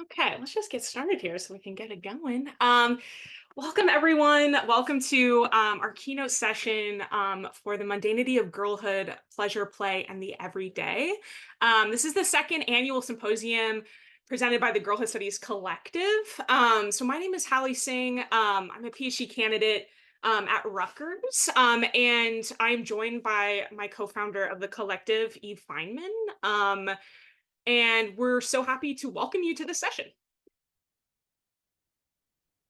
Okay, let's just get started here so we can get it going. Welcome, everyone. Welcome to our keynote session for the Mundanity of Girlhood, Pleasure, Play, and the Everyday. This is the second annual symposium presented by the Girlhood Studies Collective. So my name is Hallie Singh. I'm a PhD candidate at Rutgers, and I'm joined by my co-founder of the collective, Eve Feynman. And we're so happy to welcome you to the session.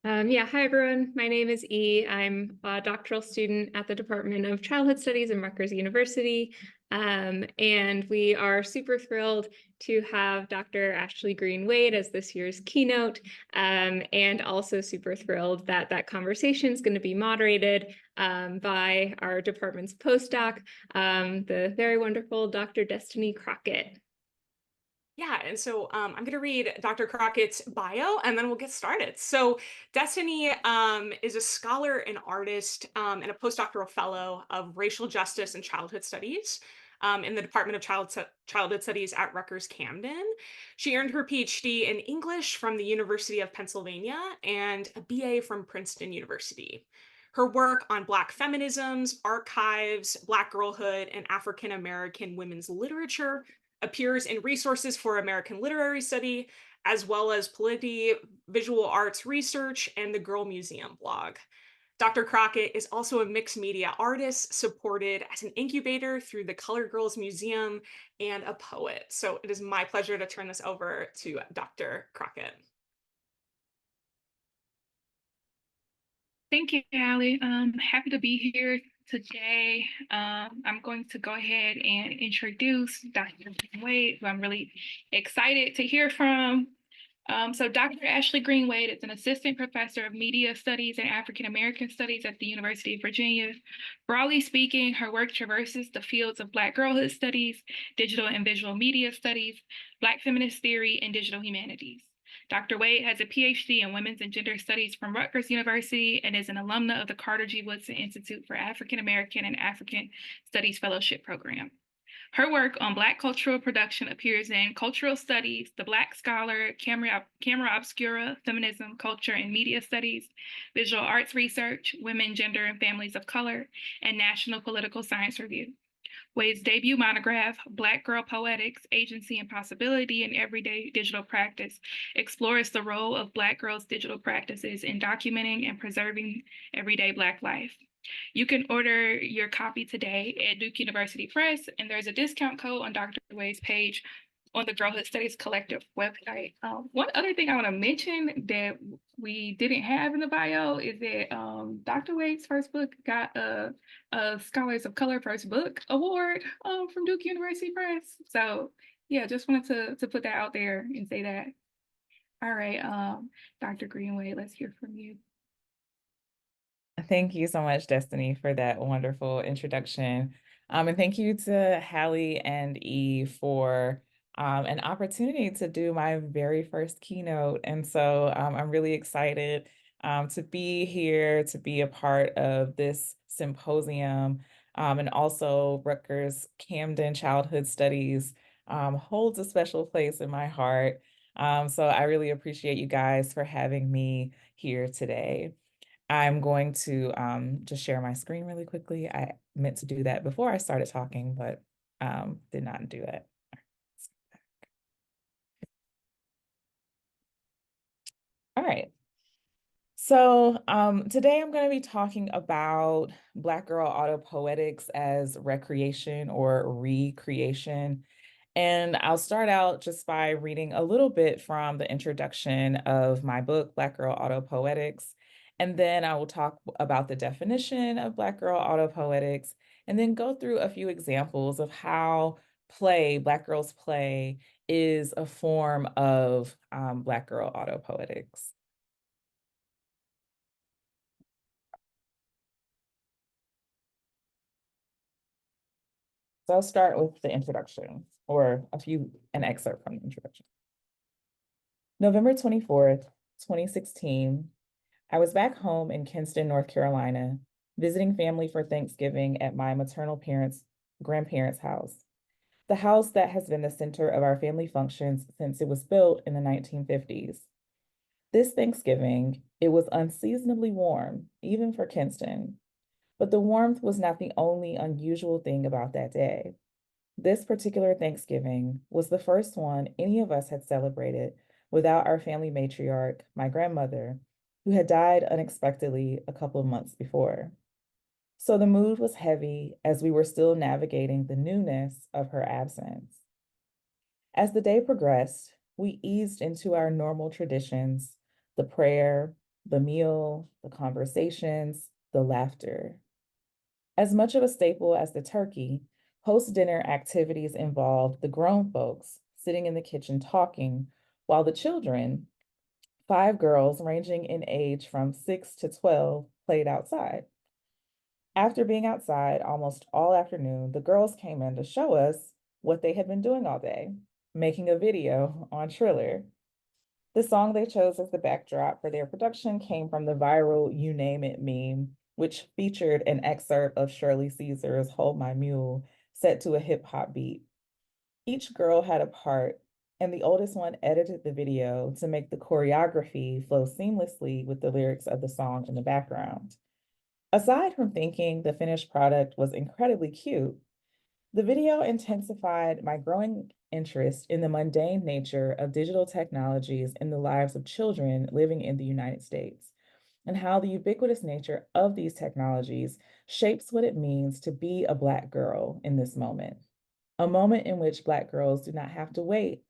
Hi everyone. My name is E. I'm a doctoral student at the Department of Childhood Studies in Rutgers University. And we are super thrilled to have Dr. Ashleigh Greene-Wade as this year's keynote, and also super thrilled that that conversation is going to be moderated by our department's postdoc, the very wonderful Dr. Destiny Crockett. Yeah, and so I'm going to read Dr. Crockett's bio and then we'll get started. So, Destiny is a scholar and artist and a postdoctoral fellow of racial justice and childhood studies in the Department of Childhood Studies at Rutgers Camden. She earned her PhD in English from the University of Pennsylvania and a BA from Princeton University. Her work on Black feminisms, archives, Black girlhood, and African American women's literature appears in Resources for American Literary Study, as well as Polity, Visual Arts Research, and the Girl Museum blog. Dr. Crockett is also a mixed media artist, supported as an incubator through the Color Girls Museum, and a poet. So it is my pleasure to turn this over to Dr. Crockett. Thank you, Allie. Happy to be here today. I'm going to go ahead and introduce Dr. Greene-Wade, who I'm really excited to hear from. So Dr. Ashleigh Greene-Wade is an assistant professor of media studies and African American studies at the University of Virginia. Broadly speaking, her work traverses the fields of Black girlhood studies, digital and visual media studies, Black feminist theory, and digital humanities. Dr. Wade has a PhD in Women's and Gender Studies from Rutgers University and is an alumna of the Carter G. Woodson Institute for African American and African Studies Fellowship Program. Her work on Black cultural production appears in Cultural Studies, The Black Scholar, Camera Obscura, Feminism, Culture, and Media Studies, Visual Arts Research, Women, Gender, and Families of Color, and National Political Science Review. Wade's debut monograph, Black Girl Poetics, Agency and Possibility in Everyday Digital Practice, explores the role of Black girls' digital practices in documenting and preserving everyday Black life. You can order your copy today at Duke University Press, and there's a discount code on Dr. Wade's page on the Girlhood Studies Collective website. One other thing I want to mention that we didn't have in the bio is that Dr. Wade's first book got a Scholars of Color First Book Award from Duke University Press. So yeah, just wanted to put that out there and say that. All right, Dr. Greene-Wade, let's hear from you. Thank you so much, Destiny, for that wonderful introduction. And thank you to Hallie and E for an opportunity to do my very first keynote. And so I'm really excited to be here, to be a part of this symposium. And also Rutgers Camden Childhood Studies holds a special place in my heart. So I really appreciate you guys for having me here today. I'm going to just share my screen really quickly. I meant to do that before I started talking, but did not do that. All right. So today I'm going to be talking about Black girl autopoetics as recreation or recreation. And I'll start out just by reading a little bit from the introduction of my book, Black Girl Autopoetics. And then I will talk about the definition of Black Girl Autopoetics, and then go through a few examples of how play, Black girls play, is a form of Black Girl Autopoetics. So I'll start with the introduction, or an excerpt from the introduction. November 24th, 2016, I was back home in Kinston, North Carolina, visiting family for Thanksgiving at my maternal grandparents' house. the house that has been the center of our family functions since it was built in the 1950s. This Thanksgiving, it was unseasonably warm, even for Kinston. But the warmth was not the only unusual thing about that day. This particular Thanksgiving was the first one any of us had celebrated without our family matriarch, my grandmother, who had died unexpectedly a couple of months before. So the mood was heavy as we were still navigating the newness of her absence. As the day progressed, we eased into our normal traditions, the prayer, the meal, the conversations, the laughter. As much of a staple as the turkey, post-dinner activities involved the grown folks sitting in the kitchen talking, while the children, 5 girls ranging in age from 6 to 12, played outside. After being outside almost all afternoon, the girls came in to show us what they had been doing all day, making a video on Triller. The song they chose as the backdrop for their production came from the viral You Name It meme, which featured an excerpt of Shirley Caesar's Hold My Mule set to a hip hop beat. Each girl had a part, and the oldest one edited the video to make the choreography flow seamlessly with the lyrics of the song in the background. Aside from thinking the finished product was incredibly cute, the video intensified my growing interest in the mundane nature of digital technologies in the lives of children living in the United States, and how the ubiquitous nature of these technologies shapes what it means to be a Black girl in this moment, a moment in which Black girls do not have to wait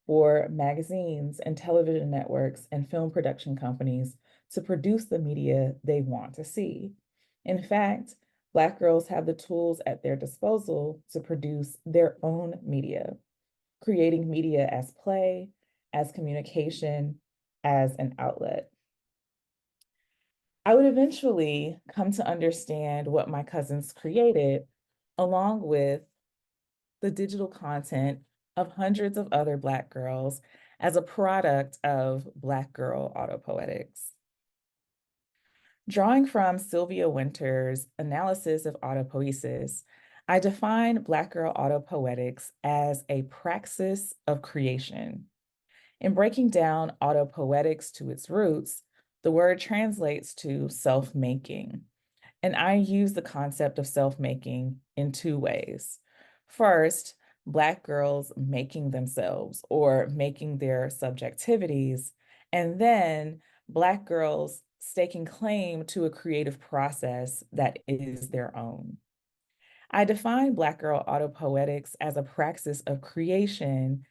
for magazines and television networks and film production companies to produce the media they want to see. In fact, Black girls have the tools at their disposal to produce their own media, creating media as play, as communication, as an outlet. I would eventually come to understand what my cousins created, along with the digital content of hundreds of other Black girls, as a product of Black girl autopoetics. Drawing from Sylvia Wynter's analysis of autopoiesis, I define Black girl autopoetics as a praxis of creation. In breaking down autopoetics to its roots, the word translates to self-making. And I use the concept of self-making in 2 ways. First, Black girls making themselves or making their subjectivities, and then Black girls staking claim to a creative process that is their own. I define Black girl autopoetics as a praxis of creation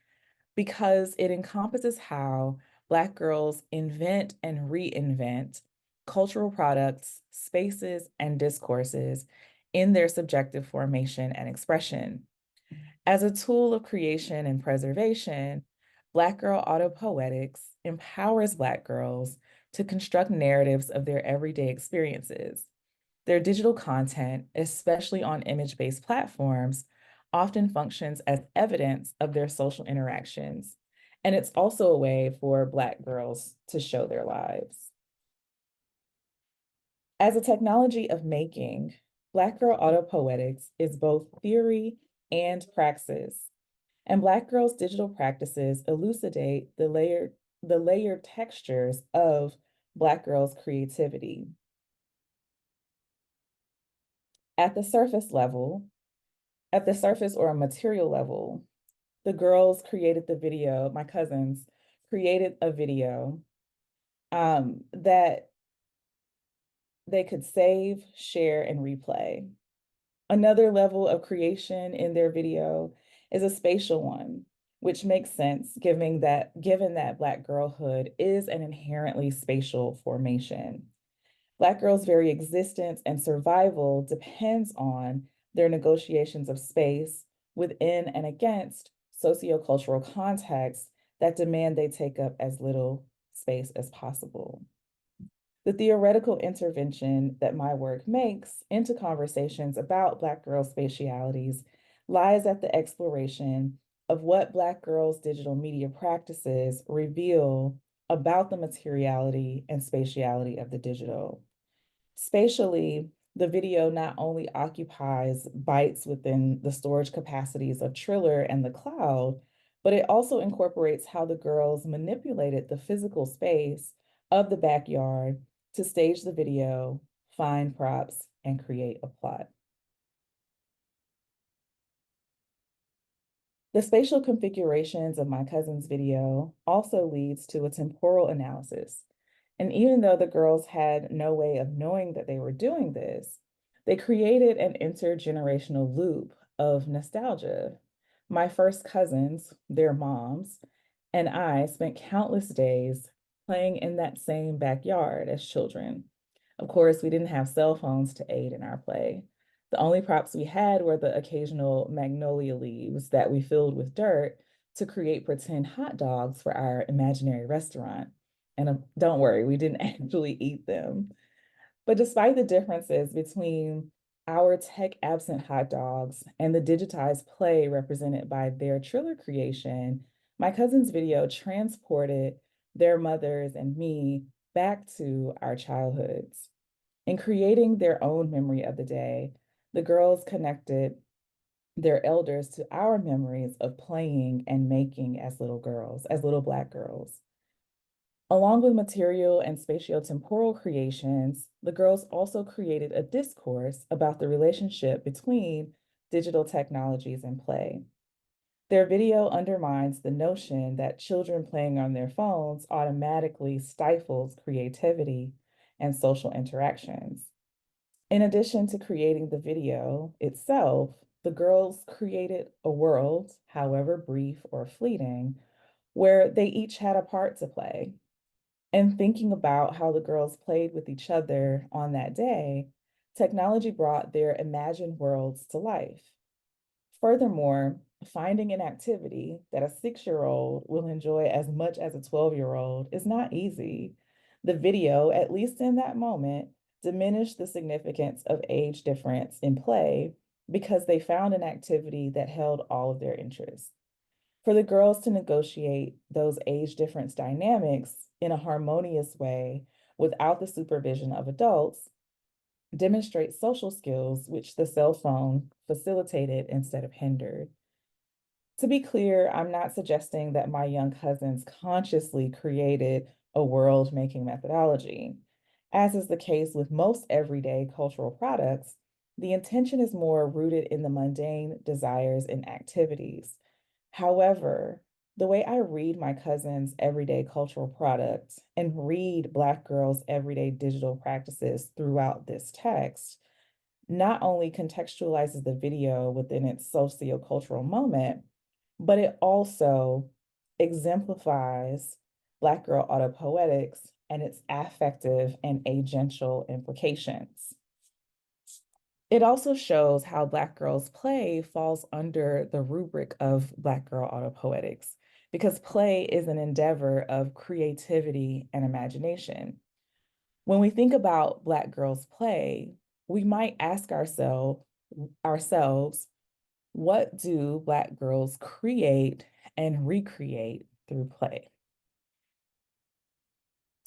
because it encompasses how Black girls invent and reinvent cultural products, spaces, and discourses in their subjective formation and expression. As a tool of creation and preservation, Black girl autopoetics empowers Black girls to construct narratives of their everyday experiences. Their digital content, especially on image-based platforms, often functions as evidence of their social interactions. And it's also a way for Black girls to show their lives. As a technology of making, Black girl autopoetics is both theory and praxis. And Black girls' digital practices elucidate the layered textures of Black girls' creativity. At the surface level, at the surface or a material level, the girls created the video, my cousins created a video that they could save, share, and replay. Another level of creation in their video is a spatial one, which makes sense given that Black girlhood is an inherently spatial formation. Black girls' very existence and survival depends on their negotiations of space within and against sociocultural contexts that demand they take up as little space as possible. The theoretical intervention that my work makes into conversations about Black girls' spatialities lies at the exploration of what Black girls' digital media practices reveal about the materiality and spatiality of the digital. Spatially, the video not only occupies bytes within the storage capacities of Triller and the cloud, but it also incorporates how the girls manipulated the physical space of the backyard to stage the video, find props, and create a plot. The spatial configurations of my cousin's video also leads to a temporal analysis. And even though the girls had no way of knowing that they were doing this, they created an intergenerational loop of nostalgia. My first cousins, their moms, and I spent countless days playing in that same backyard as children. Of course, we didn't have cell phones to aid in our play. The only props we had were the occasional magnolia leaves that we filled with dirt to create pretend hot dogs for our imaginary restaurant. And don't worry, we didn't actually eat them. But despite the differences between our tech absent hot dogs and the digitized play represented by their Triller creation, my cousin's video transported their mothers and me back to our childhoods. In creating their own memory of the day, the girls connected their elders to our memories of playing and making as little girls, as little Black girls. Along with material and spatiotemporal creations, the girls also created a discourse about the relationship between digital technologies and play. Their video undermines the notion that children playing on their phones automatically stifles creativity and social interactions. In addition to creating the video itself, the girls created a world, however brief or fleeting, where they each had a part to play. And thinking about how the girls played with each other on that day, technology brought their imagined worlds to life. Furthermore, finding an activity that a 6-year-old will enjoy as much as a 12-year-old is not easy. The video, at least in that moment, diminished the significance of age difference in play because they found an activity that held all of their interests. For the girls to negotiate those age difference dynamics in a harmonious way without the supervision of adults demonstrates social skills which the cell phone facilitated instead of hindered. To be clear, I'm not suggesting that my young cousins consciously created a world-making methodology. As is the case with most everyday cultural products, the intention is more rooted in the mundane desires and activities. However, the way I read my cousin's everyday cultural products and read Black girls' everyday digital practices throughout this text not only contextualizes the video within its sociocultural moment, but it also exemplifies Black girl autopoetics and its affective and agential implications. It also shows how Black girls' play falls under the rubric of Black girl autopoetics, because play is an endeavor of creativity and imagination. When we think about Black girls' play, we might ask ourselves, what do Black girls create and recreate through play?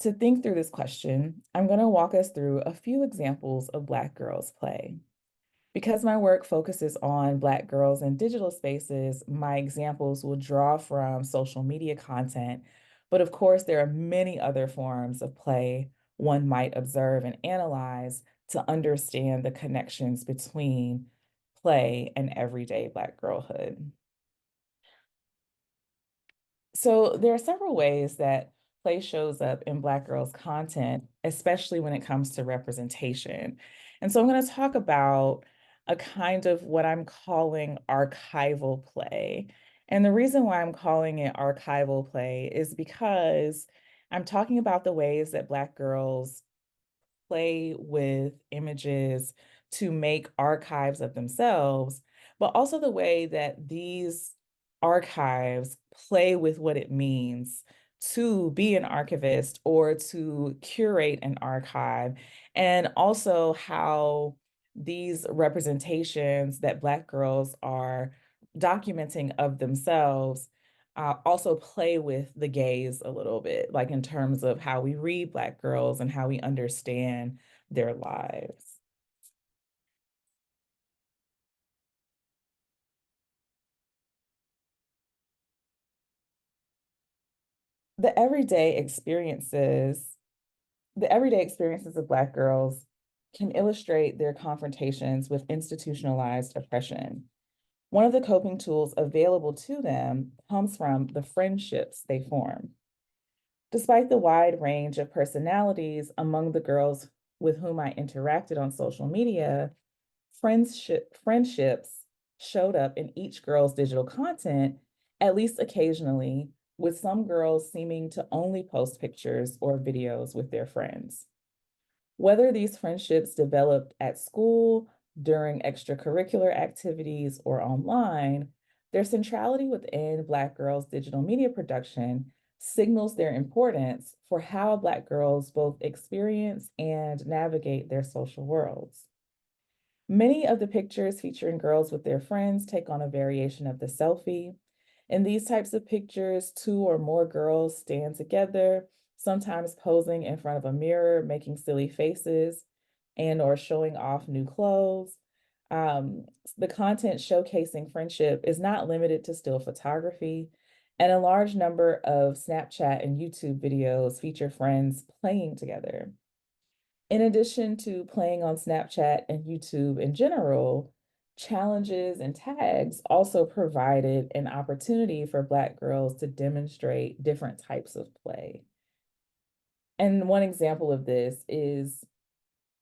To think through this question, I'm going to walk us through a few examples of Black girls' play. Because my work focuses on Black girls in digital spaces, my examples will draw from social media content, but of course, there are many other forms of play one might observe and analyze to understand the connections between play and everyday Black girlhood. So there are several ways that play shows up in Black girls' content, especially when it comes to representation. And so I'm going to talk about a kind of what I'm calling archival play. And the reason why I'm calling it archival play is because I'm talking about the ways that Black girls play with images to make archives of themselves, but also the way that these archives play with what it means to be an archivist or to curate an archive, and also how these representations that Black girls are documenting of themselves also play with the gaze a little bit, like in terms of how we read Black girls and how we understand their lives. The everyday experiences, the everyday experiences of Black girls can illustrate their confrontations with institutionalized oppression. One of the coping tools available to them comes from the friendships they form. Despite the wide range of personalities among the girls with whom I interacted on social media, friendships showed up in each girl's digital content, at least occasionally, with some girls seeming to only post pictures or videos with their friends. Whether these friendships developed at school, during extracurricular activities, or online, their centrality within Black girls' digital media production signals their importance for how Black girls both experience and navigate their social worlds. Many of the pictures featuring girls with their friends take on a variation of the selfie. In these types of pictures, two or more girls stand together, sometimes posing in front of a mirror, making silly faces and or showing off new clothes. Um, the content showcasing friendship is not limited to still photography, and a large number of Snapchat and YouTube videos feature friends playing together. In addition to playing on Snapchat and YouTube in general, challenges and tags also provided an opportunity for Black girls to demonstrate different types of play. And one example of this is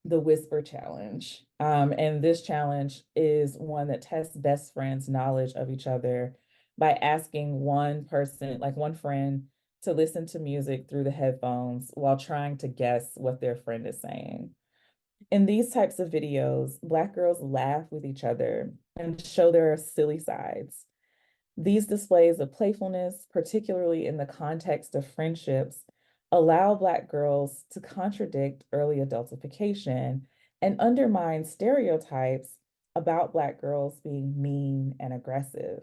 the Whisper Challenge. And this challenge is one that tests best friends' knowledge of each other by asking one person, like one friend, to listen to music through the headphones while trying to guess what their friend is saying. In these types of videos, Black girls laugh with each other and show their silly sides. These displays of playfulness, particularly in the context of friendships, allow Black girls to contradict early adultification and undermine stereotypes about Black girls being mean and aggressive.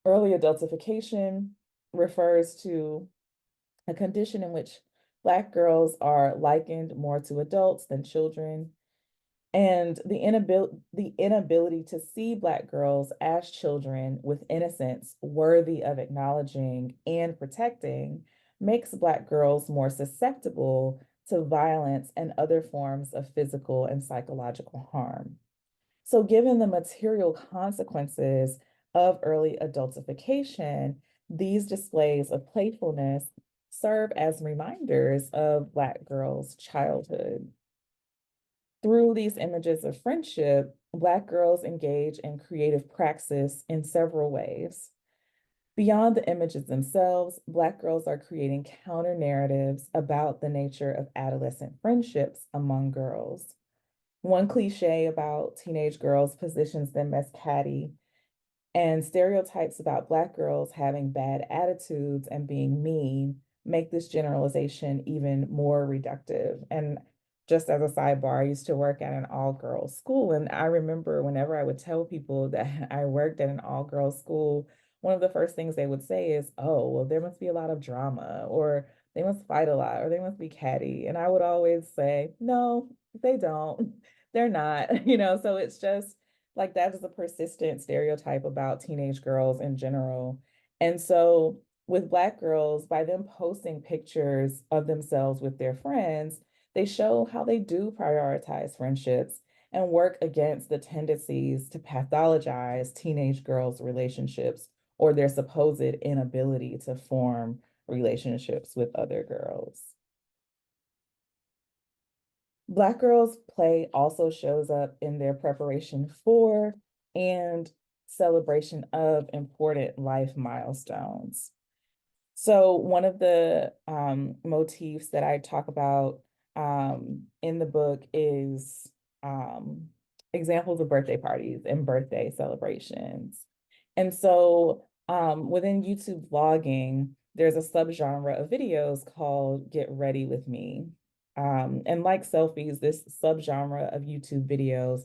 Early adultification refers to a condition in which Black girls are likened more to adults than children, and the inability to see Black girls as children with innocence worthy of acknowledging and protecting makes Black girls more susceptible to violence and other forms of physical and psychological harm. So, given the material consequences of early adultification, these displays of playfulness serve as reminders of Black girls' childhood. Through these images of friendship, Black girls engage in creative praxis in several ways. Beyond the images themselves, Black girls are creating counter narratives about the nature of adolescent friendships among girls. One cliche about teenage girls positions them as catty, and stereotypes about Black girls having bad attitudes and being mean make this generalization even more reductive. And just as a sidebar, I used to work at an all-girls school. And I remember whenever I would tell people that I worked at an all-girls school, one of the first things they would say is, oh, well, there must be a lot of drama, or they must fight a lot, or they must be catty. And I would always say, no, they don't. They're not, so it's just like that is a persistent stereotype about teenage girls in general. And so with Black girls, by them posting pictures of themselves with their friends, they show how they do prioritize friendships and work against the tendencies to pathologize teenage girls' relationships or their supposed inability to form relationships with other girls. Black girls' play also shows up in their preparation for and celebration of important life milestones. So one of the motifs that I talk about in the book is examples of birthday parties and birthday celebrations. And so within YouTube vlogging, there's a subgenre of videos called Get Ready With Me. And like selfies, this subgenre of YouTube videos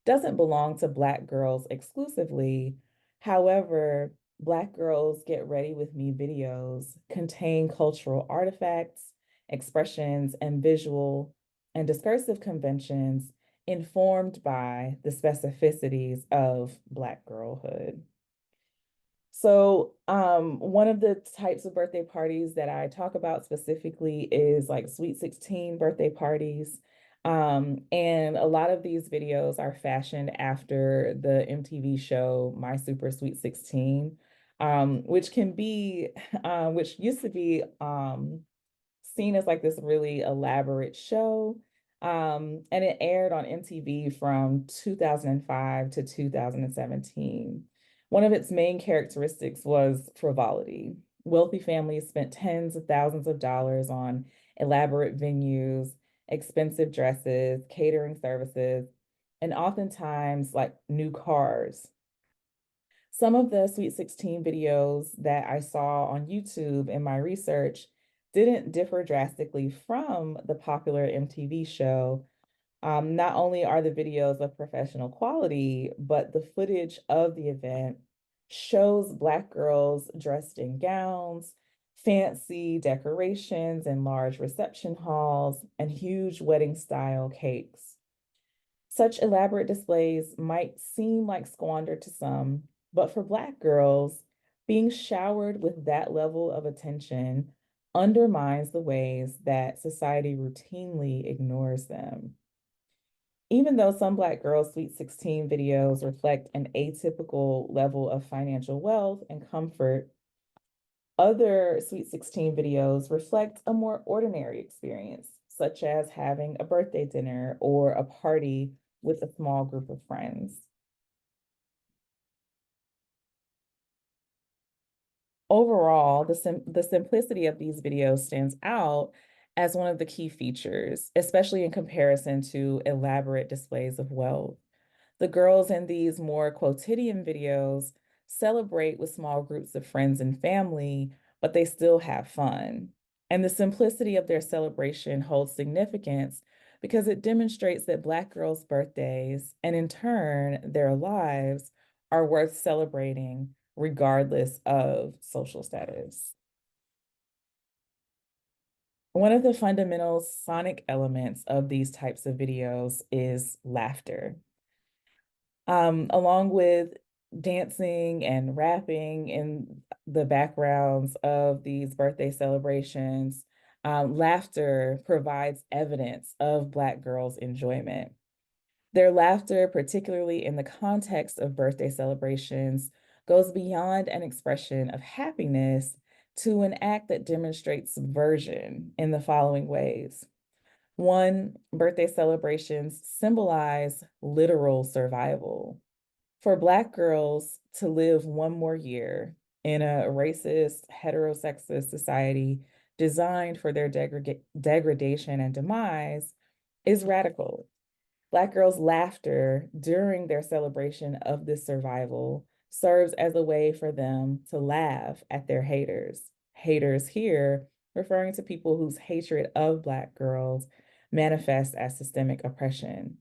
doesn't belong to Black girls exclusively. However, Black girls Get Ready With Me videos contain cultural artifacts, expressions, and visual and discursive conventions informed by the specificities of Black girlhood. So, one of the types of birthday parties that I talk about specifically is like Sweet 16 birthday parties. And a lot of these videos are fashioned after the MTV show My Super Sweet 16, which can be, which used to be seen as like this really elaborate show. And it aired on MTV from 2005 to 2017. One of its main characteristics was frivolity. Wealthy families spent tens of thousands of dollars on elaborate venues, expensive dresses, catering services, and oftentimes like new cars. Some of the Sweet 16 videos that I saw on YouTube in my research didn't differ drastically from the popular MTV show. Not only are the videos of professional quality, but the footage of the event shows Black girls dressed in gowns, fancy decorations in large reception halls, and huge wedding style cakes. Such elaborate displays might seem like squander to some, but for Black girls, being showered with that level of attention undermines the ways that society routinely ignores them. Even though some Black girls' Sweet 16 videos reflect an atypical level of financial wealth and comfort, other Sweet 16 videos reflect a more ordinary experience, such as having a birthday dinner or a party with a small group of friends. Overall, the simplicity of these videos stands out as one of the key features, especially in comparison to elaborate displays of wealth. The girls in these more quotidian videos celebrate with small groups of friends and family, but they still have fun. And the simplicity of their celebration holds significance because it demonstrates that Black girls' birthdays, and in turn, their lives, are worth celebrating regardless of social status. One of the fundamental sonic elements of these types of videos is laughter. Along with dancing and rapping in the backgrounds of these birthday celebrations, laughter provides evidence of Black girls' enjoyment. Their laughter, particularly in the context of birthday celebrations, goes beyond an expression of happiness to an act that demonstrates subversion in the following ways. One, birthday celebrations symbolize literal survival. For Black girls to live one more year in a racist, heterosexist society designed for their degradation and demise is radical. Black girls' laughter during their celebration of this survival serves as a way for them to laugh at their haters. Haters here referring to people whose hatred of Black girls manifests as systemic oppression.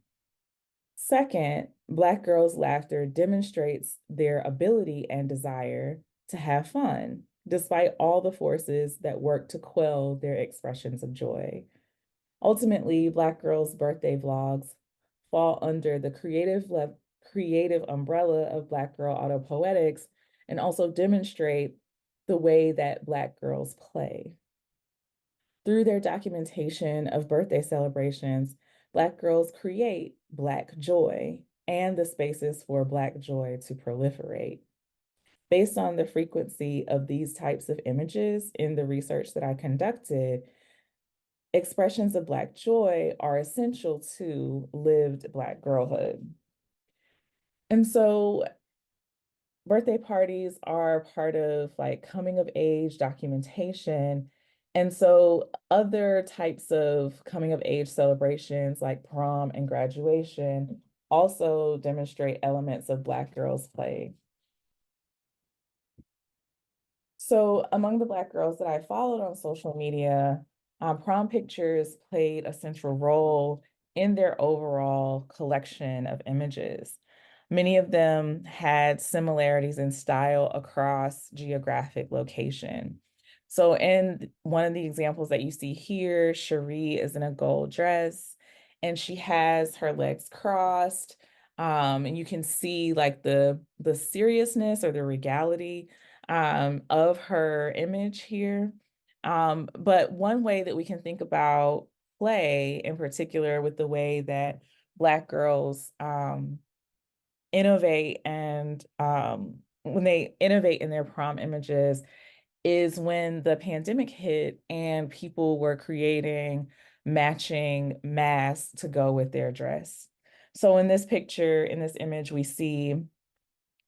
Second, Black girls' laughter demonstrates their ability and desire to have fun, despite all the forces that work to quell their expressions of joy. Ultimately, Black girls' birthday vlogs fall under the creative umbrella of Black girl autopoetics and also demonstrate the way that Black girls play. Through their documentation of birthday celebrations, Black girls create Black joy and the spaces for Black joy to proliferate. Based on the frequency of these types of images in the research that I conducted, expressions of Black joy are essential to lived Black girlhood. And so birthday parties are part of like coming of age documentation. And so other types of coming of age celebrations like prom and graduation also demonstrate elements of Black girls' play. So among the Black girls that I followed on social media, prom pictures played a central role in their overall collection of images. Many of them had similarities in style across geographic location. So in one of the examples that you see here, Cherie is in a gold dress and she has her legs crossed. And you can see like the seriousness or the regality of her image here. But one way that we can think about play in particular with the way that Black girls innovate and when they innovate in their prom images is when the pandemic hit and people were creating matching masks to go with their dress. So in this picture, in this image, we see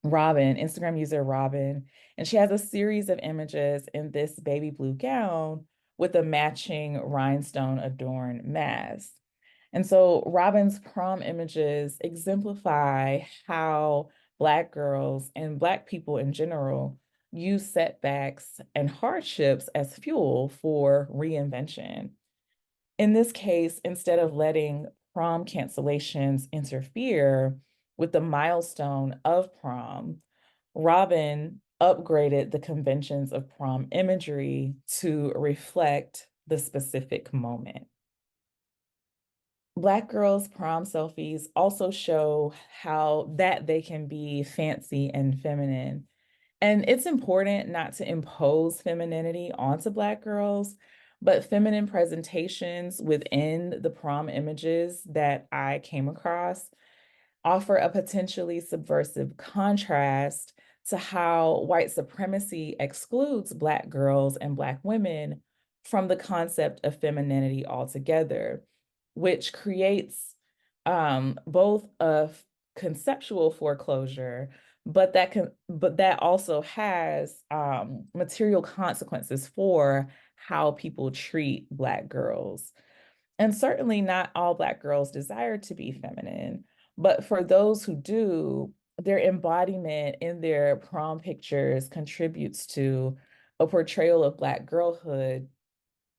Robin, Instagram user Robin, and she has a series of images in this baby blue gown with a matching rhinestone adorned mask. And so Robin's prom images exemplify how Black girls and Black people in general use setbacks and hardships as fuel for reinvention. In this case, instead of letting prom cancellations interfere with the milestone of prom, Robin upgraded the conventions of prom imagery to reflect the specific moment. Black girls' prom selfies also show how that they can be fancy and feminine. And it's important not to impose femininity onto Black girls, but feminine presentations within the prom images that I came across offer a potentially subversive contrast to how white supremacy excludes Black girls and Black women from the concept of femininity altogether, which creates both a conceptual foreclosure, but that also has material consequences for how people treat Black girls. And certainly not all Black girls desire to be feminine, but for those who do, their embodiment in their prom pictures contributes to a portrayal of Black girlhood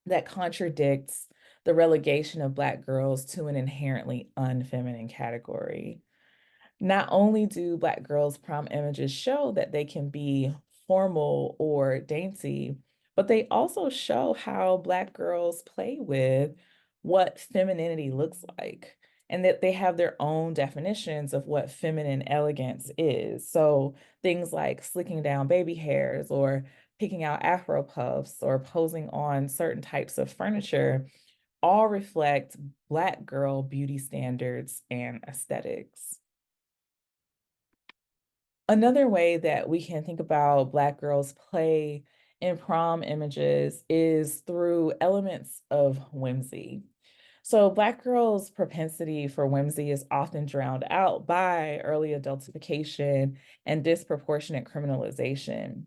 that contradicts the relegation of Black girls to an inherently unfeminine category. Not only do Black girls' prom images show that they can be formal or dainty, but they also show how Black girls play with what femininity looks like, and that they have their own definitions of what feminine elegance is. So things like slicking down baby hairs or picking out Afro puffs or posing on certain types of furniture all reflect Black girl beauty standards and aesthetics. Another way that we can think about Black girls play in prom images is through elements of whimsy. So Black girls' propensity for whimsy is often drowned out by early adultification and disproportionate criminalization.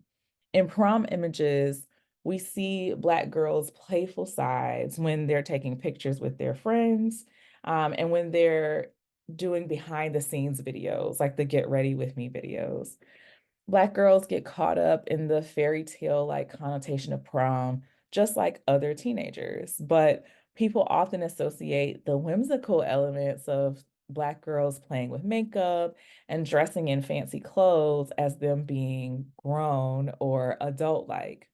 In prom images, we see Black girls' playful sides when they're taking pictures with their friends, and when they're doing behind the scenes videos, like the Get Ready With Me videos. Black girls get caught up in the fairy tale like connotation of prom, just like other teenagers. But people often associate the whimsical elements of Black girls playing with makeup and dressing in fancy clothes as them being grown or adult like.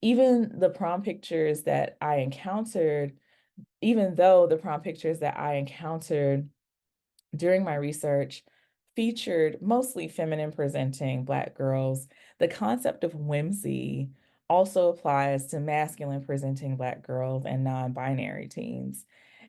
Even the prom pictures that I encountered, even though the prom pictures that I encountered during my research featured mostly feminine presenting Black girls, the concept of whimsy also applies to masculine presenting Black girls and non-binary teens.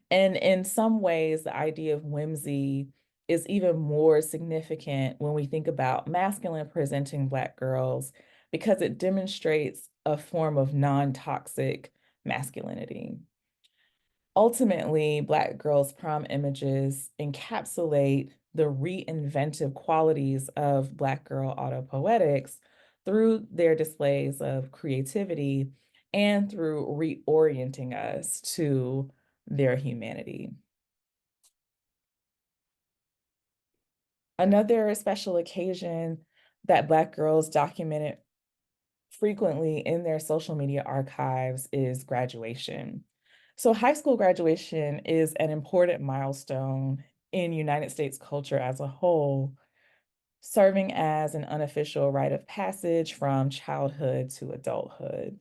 And in some ways, the idea of whimsy is even more significant when we think about masculine presenting Black girls because it demonstrates a form of non-toxic masculinity. Ultimately, Black girls' prom images encapsulate the reinventive qualities of Black girl autopoetics through their displays of creativity and through reorienting us to their humanity. Another special occasion that Black girls documented frequently in their social media archives is graduation. So high school graduation is an important milestone in United States culture as a whole, serving as an unofficial rite of passage from childhood to adulthood.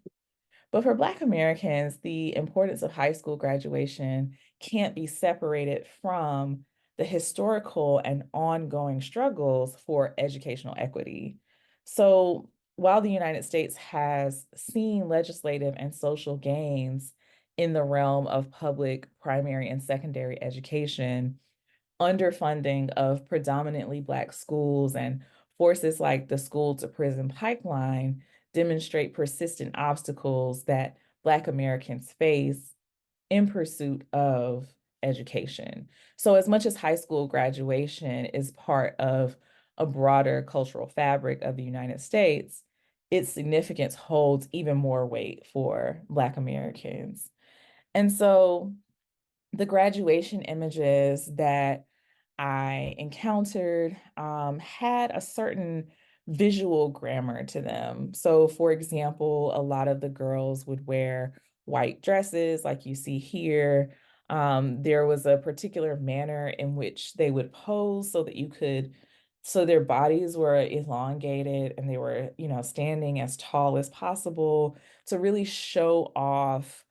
But for Black Americans, the importance of high school graduation can't be separated from the historical and ongoing struggles for educational equity. So while the United States has seen legislative and social gains in the realm of public primary and secondary education, underfunding of predominantly Black schools and forces like the school to prison pipeline demonstrate persistent obstacles that Black Americans face in pursuit of education. So, as much as high school graduation is part of a broader cultural fabric of the United States, its significance holds even more weight for Black Americans. And so, the graduation images that I encountered had a certain visual grammar to them. So, for example, a lot of the girls would wear white dresses, like you see here. There was a particular manner in which they would pose so that you could, so their bodies were elongated and they were, standing as tall as possible to really show off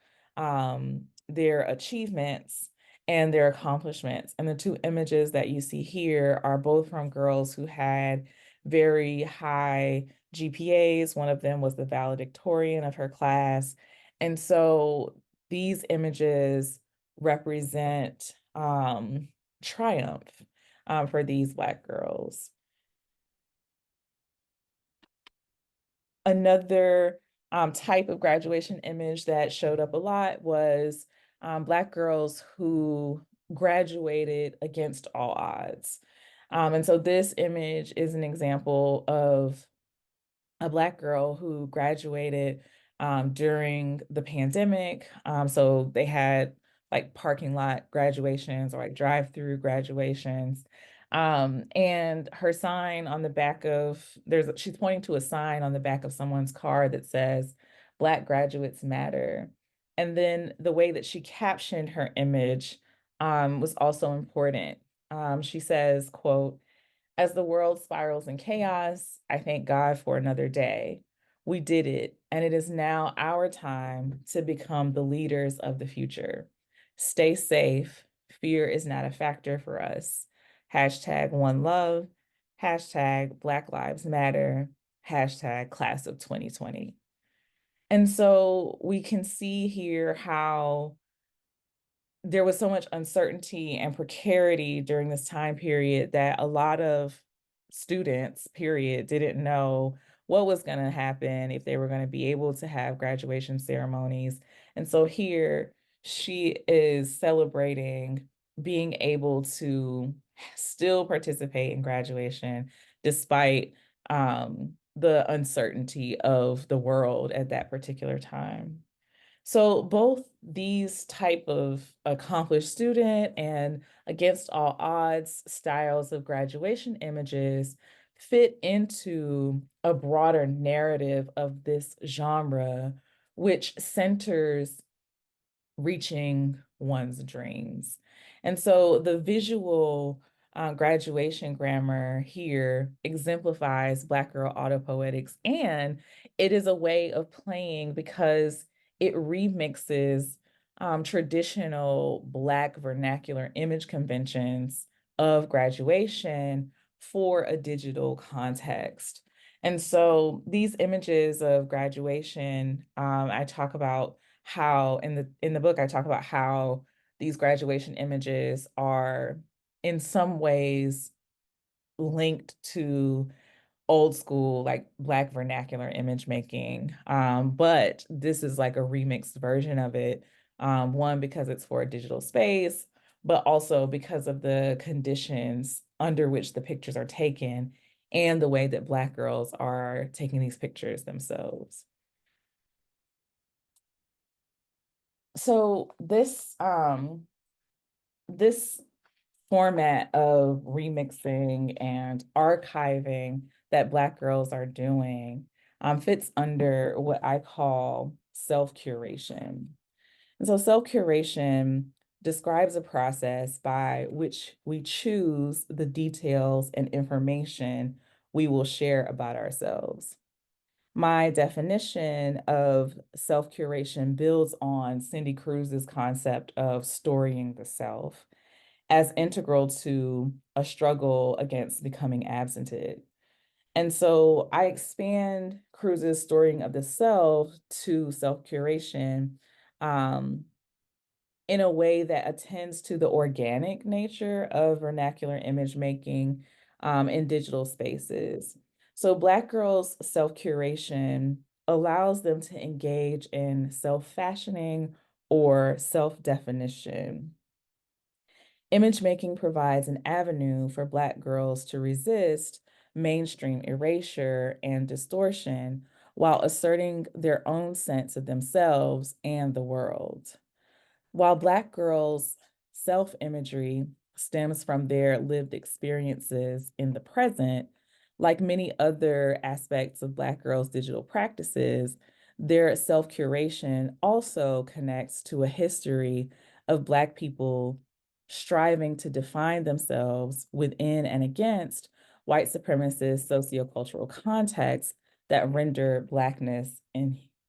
their achievements and their accomplishments. And the two images that you see here are both from girls who had very high GPAs. One of them was the valedictorian of her class. And so these images represent triumph for these Black girls. Another type of graduation image that showed up a lot was Black girls who graduated against all odds. And so this image is an example of a Black girl who graduated during the pandemic. So they had like parking lot graduations or like drive-through graduations. And her sign on the back of, she's pointing to a sign on the back of someone's car that says, Black graduates matter. And then the way that she captioned her image was also important. She says, quote, as the world spirals in chaos, I thank God for another day. We did it, and it is now our time to become the leaders of the future. Stay safe. Fear is not a factor for us. Hashtag one love, hashtag Black Lives Matter, hashtag class of 2020. And so we can see here how there was so much uncertainty and precarity during this time period that a lot of students, period, didn't know what was going to happen, if they were going to be able to have graduation ceremonies. And so here she is celebrating being able to still participate in graduation despite the uncertainty of the world at that particular time. So both these type of accomplished student and against all odds styles of graduation images fit into a broader narrative of this genre, which centers reaching one's dreams. And so the visual graduation grammar here exemplifies Black girl autopoetics, and it is a way of playing because it remixes traditional Black vernacular image conventions of graduation for a digital context. And so these images of graduation, I talk about how in the book I talk about how these graduation images are in some ways linked to old school like Black vernacular image making, but this is like a remixed version of it, one because it's for a digital space, but also because of the conditions under which the pictures are taken and the way that Black girls are taking these pictures themselves. So this format of remixing and archiving that Black girls are doing fits under what I call self-curation. And so self-curation describes a process by which we choose the details and information we will share about ourselves. My definition of self-curation builds on Cindy Cruz's concept of storying the self. as integral to a struggle against becoming absented. And so I expand Cruz's storying of the self to self-curation in a way that attends to the organic nature of vernacular image making in digital spaces. So Black girls' self-curation allows them to engage in self-fashioning or self-definition. Image making provides an avenue for Black girls to resist mainstream erasure and distortion while asserting their own sense of themselves and the world. While Black girls' self-imagery stems from their lived experiences in the present, like many other aspects of Black girls' digital practices, their self-curation also connects to a history of Black people striving to define themselves within and against white supremacist sociocultural contexts that render Blackness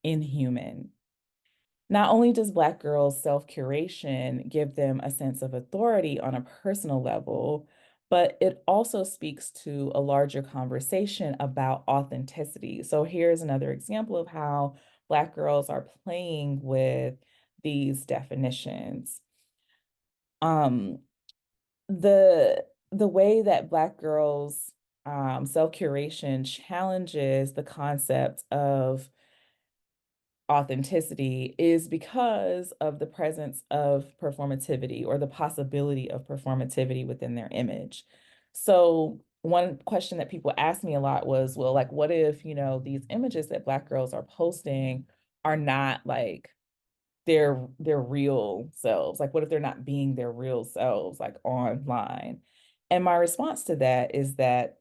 inhuman. Not only does Black girls' self-curation give them a sense of authority on a personal level, but it also speaks to a larger conversation about authenticity. So here's another example of how Black girls are playing with these definitions. Um, the way that Black girls' self-curation challenges the concept of authenticity is because of the presence of performativity or the possibility of performativity within their image. So one question that people asked me a lot was, well, like, what if, these images that Black girls are posting are not like their real selves? Like, what if they're not being their real selves, like online? And my response to that is that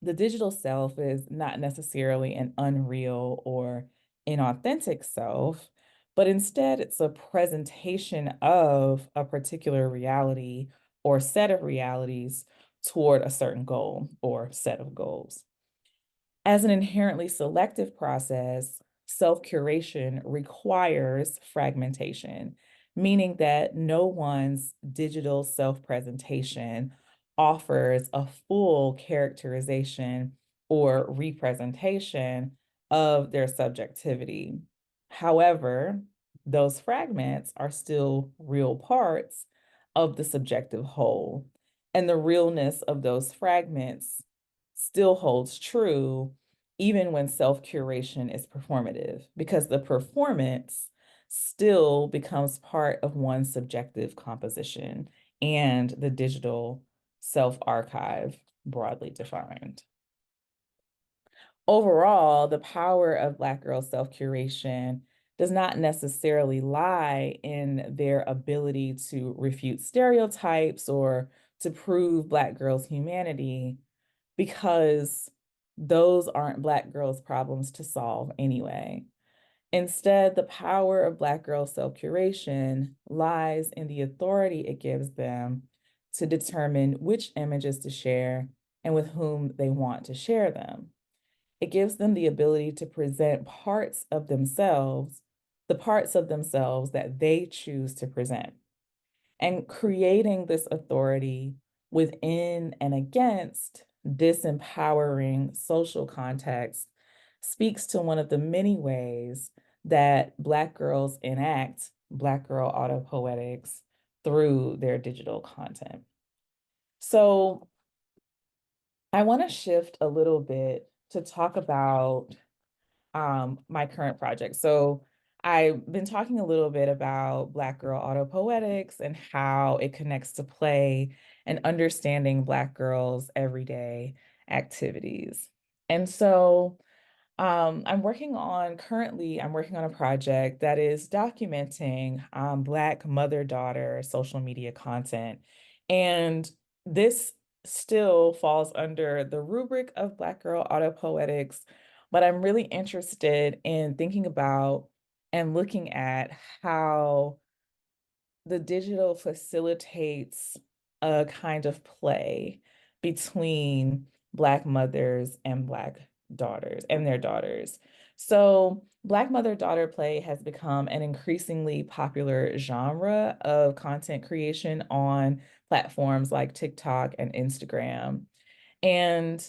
the digital self is not necessarily an unreal or inauthentic self, but instead it's a presentation of a particular reality or set of realities toward a certain goal or set of goals. As an inherently selective process, self-curation requires fragmentation, meaning that no one's digital self-presentation offers a full characterization or representation of their subjectivity. However, those fragments are still real parts of the subjective whole, and the realness of those fragments still holds true even when self-curation is performative, because the performance still becomes part of one's subjective composition and the digital self-archive broadly defined. Overall, the power of Black girls' self-curation does not necessarily lie in their ability to refute stereotypes or to prove Black girls' humanity, because those aren't Black girls' problems to solve anyway. Instead, the power of Black girls' self-curation lies in the authority it gives them to determine which images to share and with whom they want to share them. It gives them the ability to present parts of themselves, the parts of themselves that they choose to present. And creating this authority within and against disempowering social context speaks to one of the many ways that Black girls enact Black girl autopoetics through their digital content. So I want to shift a little bit to talk about my current project. So I've been talking a little bit about Black girl autopoetics and how it connects to play and understanding Black girls' everyday activities. And so currently I'm working on a project that is documenting Black mother-daughter social media content. And this still falls under the rubric of Black girl autopoetics, but I'm really interested in thinking about and looking at how the digital facilitates a kind of play between Black mothers and Black daughters and their daughters. So Black mother-daughter play has become an increasingly popular genre of content creation on platforms like TikTok and Instagram. And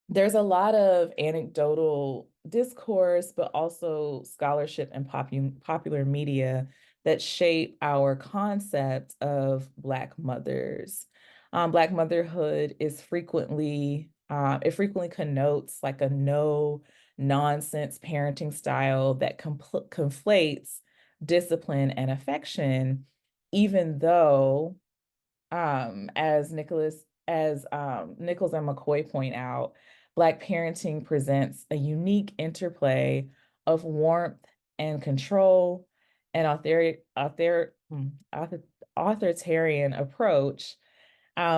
there's a lot of anecdotal discourse, but also scholarship and popular media that shape our concept of Black mothers. Black motherhood is it frequently connotes like a no nonsense parenting style that conflates discipline and affection, even though as Nichols and McCoy point out, Black parenting presents a unique interplay of warmth and control, and authoritarian approach,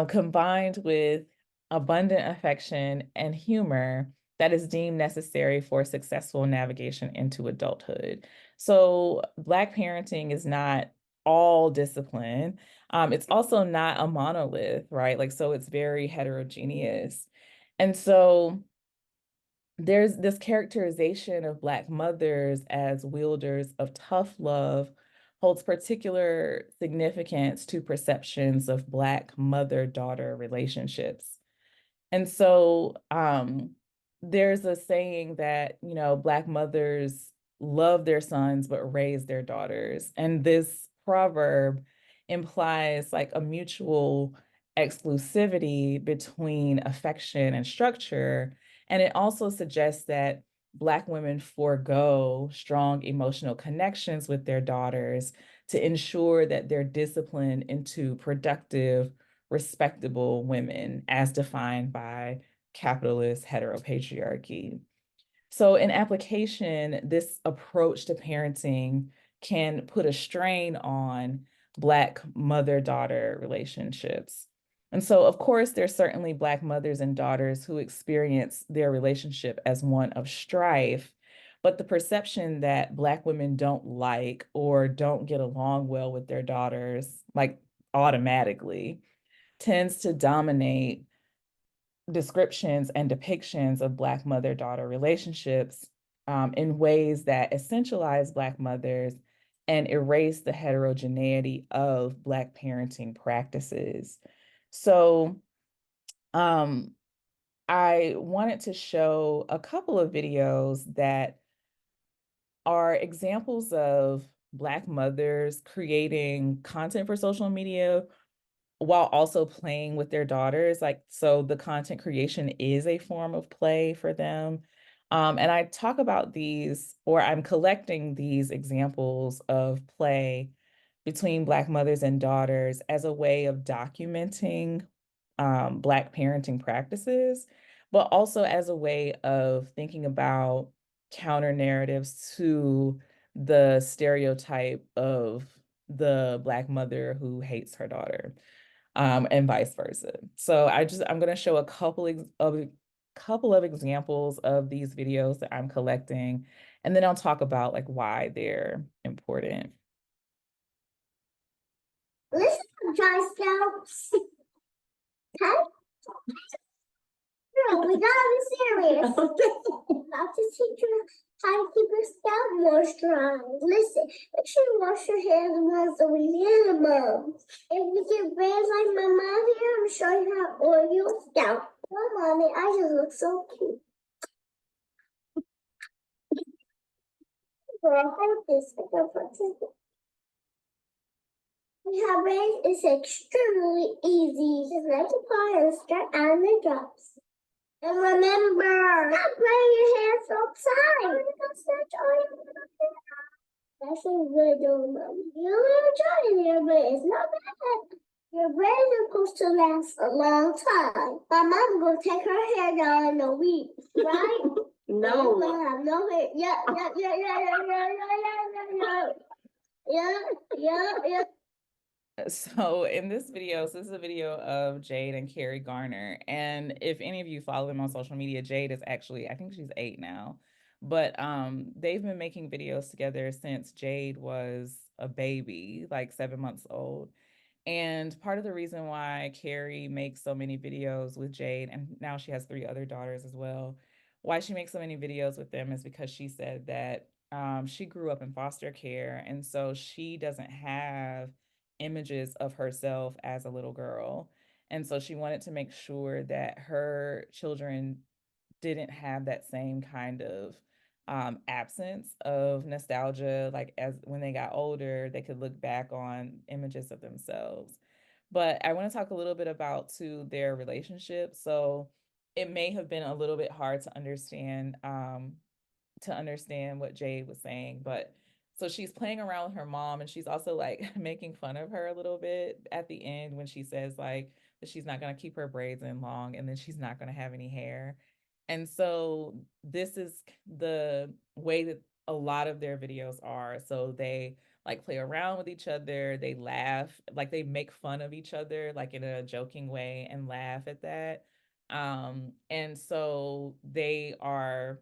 combined with abundant affection and humor that is deemed necessary for successful navigation into adulthood. So Black parenting is not all discipline. It's also not a monolith, right? Like, so it's very heterogeneous. And so there's this characterization of Black mothers as wielders of tough love holds particular significance to perceptions of Black mother-daughter relationships. And so there's a saying that, Black mothers love their sons, but raise their daughters. And this proverb implies like a mutual exclusivity between affection and structure. And it also suggests that Black women forego strong emotional connections with their daughters to ensure that they're disciplined into productive, respectable women as defined by capitalist heteropatriarchy. So in application, this approach to parenting can put a strain on Black mother-daughter relationships. And so, of course, there's certainly Black mothers and daughters who experience their relationship as one of strife, but the perception that Black women don't like or don't get along well with their daughters, like automatically, tends to dominate descriptions and depictions of Black mother-daughter relationships in ways that essentialize Black mothers and erase the heterogeneity of Black parenting practices. So I wanted to show a couple of videos that are examples of Black mothers creating content for social media while also playing with their daughters. Like, so the content creation is a form of play for them. And I talk about these, or I'm collecting these examples of play between Black mothers and daughters as a way of documenting Black parenting practices, but also as a way of thinking about counter narratives to the stereotype of the Black mother who hates her daughter, and vice versa. So I'm going to show a couple of examples of these videos that I'm collecting, and then I'll talk about like why they're important. Listen, Dry Scouts. Okay? No, we gotta be serious. About to teach you how to keep your scalp moisturized. Listen, make sure you wash your hands once a week minimum. If you get braids like my mom here, I'm showing you how to oil your scalp. Oh, mommy, I just look so cute. Girl, hold this. I don't want to. How braids is extremely easy. Just let the part and start on the drops. And remember, not braid your hair so tight. Oh, you can stretch all your hair. That's what we're doing, Mommy. You're a little dry in here, but it's not bad. Your braid is supposed to last a long time. My mom will take her hair down in a week, right? No. We'll have no hair. Yeah. So in this video, so this is a video of Jade and Carrie Garner. And if any of you follow them on social media, Jade is actually, I think she's 8 now, but they've been making videos together since Jade was a baby, like 7 months old. And part of the reason why Carrie makes so many videos with Jade, and now she has 3 other daughters as well, why she makes so many videos with them is because she said that she grew up in foster care. And so she doesn't have images of herself as a little girl. And so she wanted to make sure that her children didn't have that same kind of absence of nostalgia. Like as when they got older, they could look back on images of themselves. But I want to talk a little bit about too their relationship. So it may have been a little bit hard to understand what Jade was saying, but so she's playing around with her mom and she's also like making fun of her a little bit at the end when she says like that she's not going to keep her braids in long and then she's not going to have any hair. And so this is the way that a lot of their videos are. So they like play around with each other, they laugh, like they make fun of each other like in a joking way and laugh at that. And so they're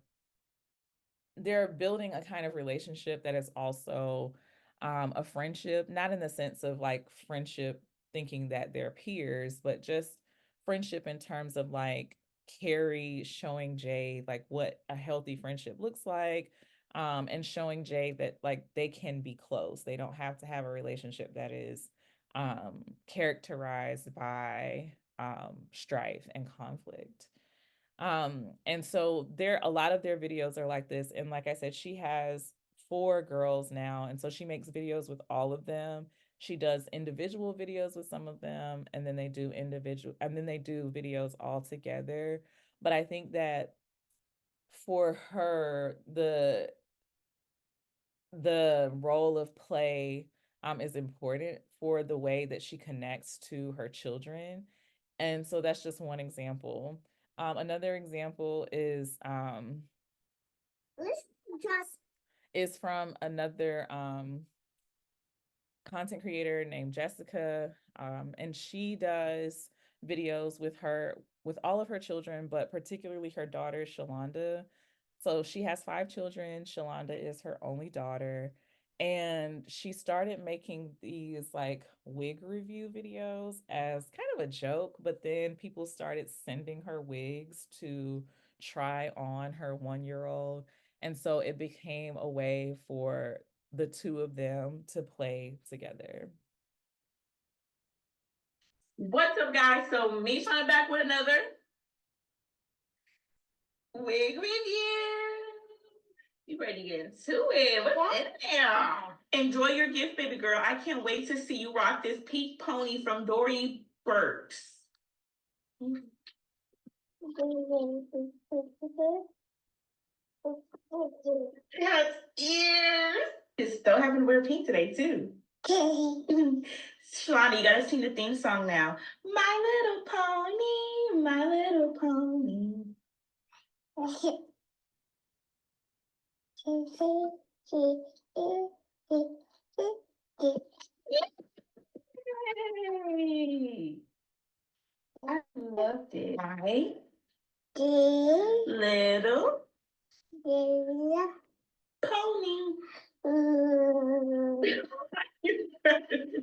building a kind of relationship that is also a friendship, not in the sense of like friendship thinking that they're peers, but just friendship in terms of like Carrie showing Jade like what a healthy friendship looks like, and showing Jade that like they can be close. They don't have to have a relationship that is characterized by strife and conflict. And so a lot of their videos are like this. And like I said, she has 4 girls now. And so she makes videos with all of them. She does individual videos with some of them, and then they do videos all together. But I think that for her, the role of play is important for the way that she connects to her children. And so that's just one example. Another example Let's just is from another content creator named Jessica, and she does videos with all of her children, but particularly her daughter Shalonda. So she has 5 children. Shalonda is her only daughter. And she started making these like wig review videos as kind of a joke, but then people started sending her wigs to try on her 1-year-old. And so it became a way for the two of them to play together. What's up, guys? So Misha back with another wig review. You ready to get into it? What's in there? Enjoy your gift, baby girl. I can't wait to see you rock this pink pony from Dory Burks. It has ears. It's still having to wear pink today, too. Shalani, you gotta sing the theme song now. My little pony, my little pony. Yay! I loved it. My little pony.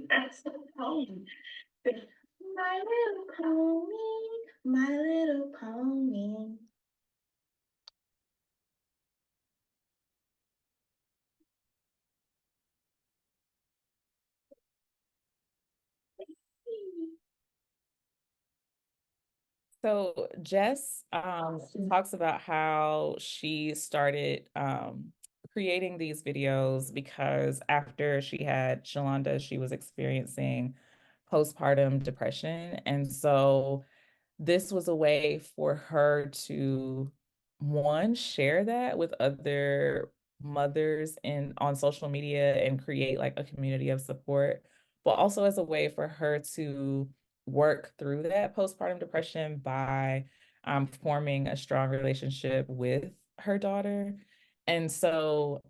That's so pony. My little pony, my little pony. So Jess talks about how she started creating these videos because after she had Shalonda, she was experiencing postpartum depression. And so this was a way for her to, one, share that with other mothers on social media and create like a community of support, but also as a way for her to work through that postpartum depression by forming a strong relationship with her daughter. And so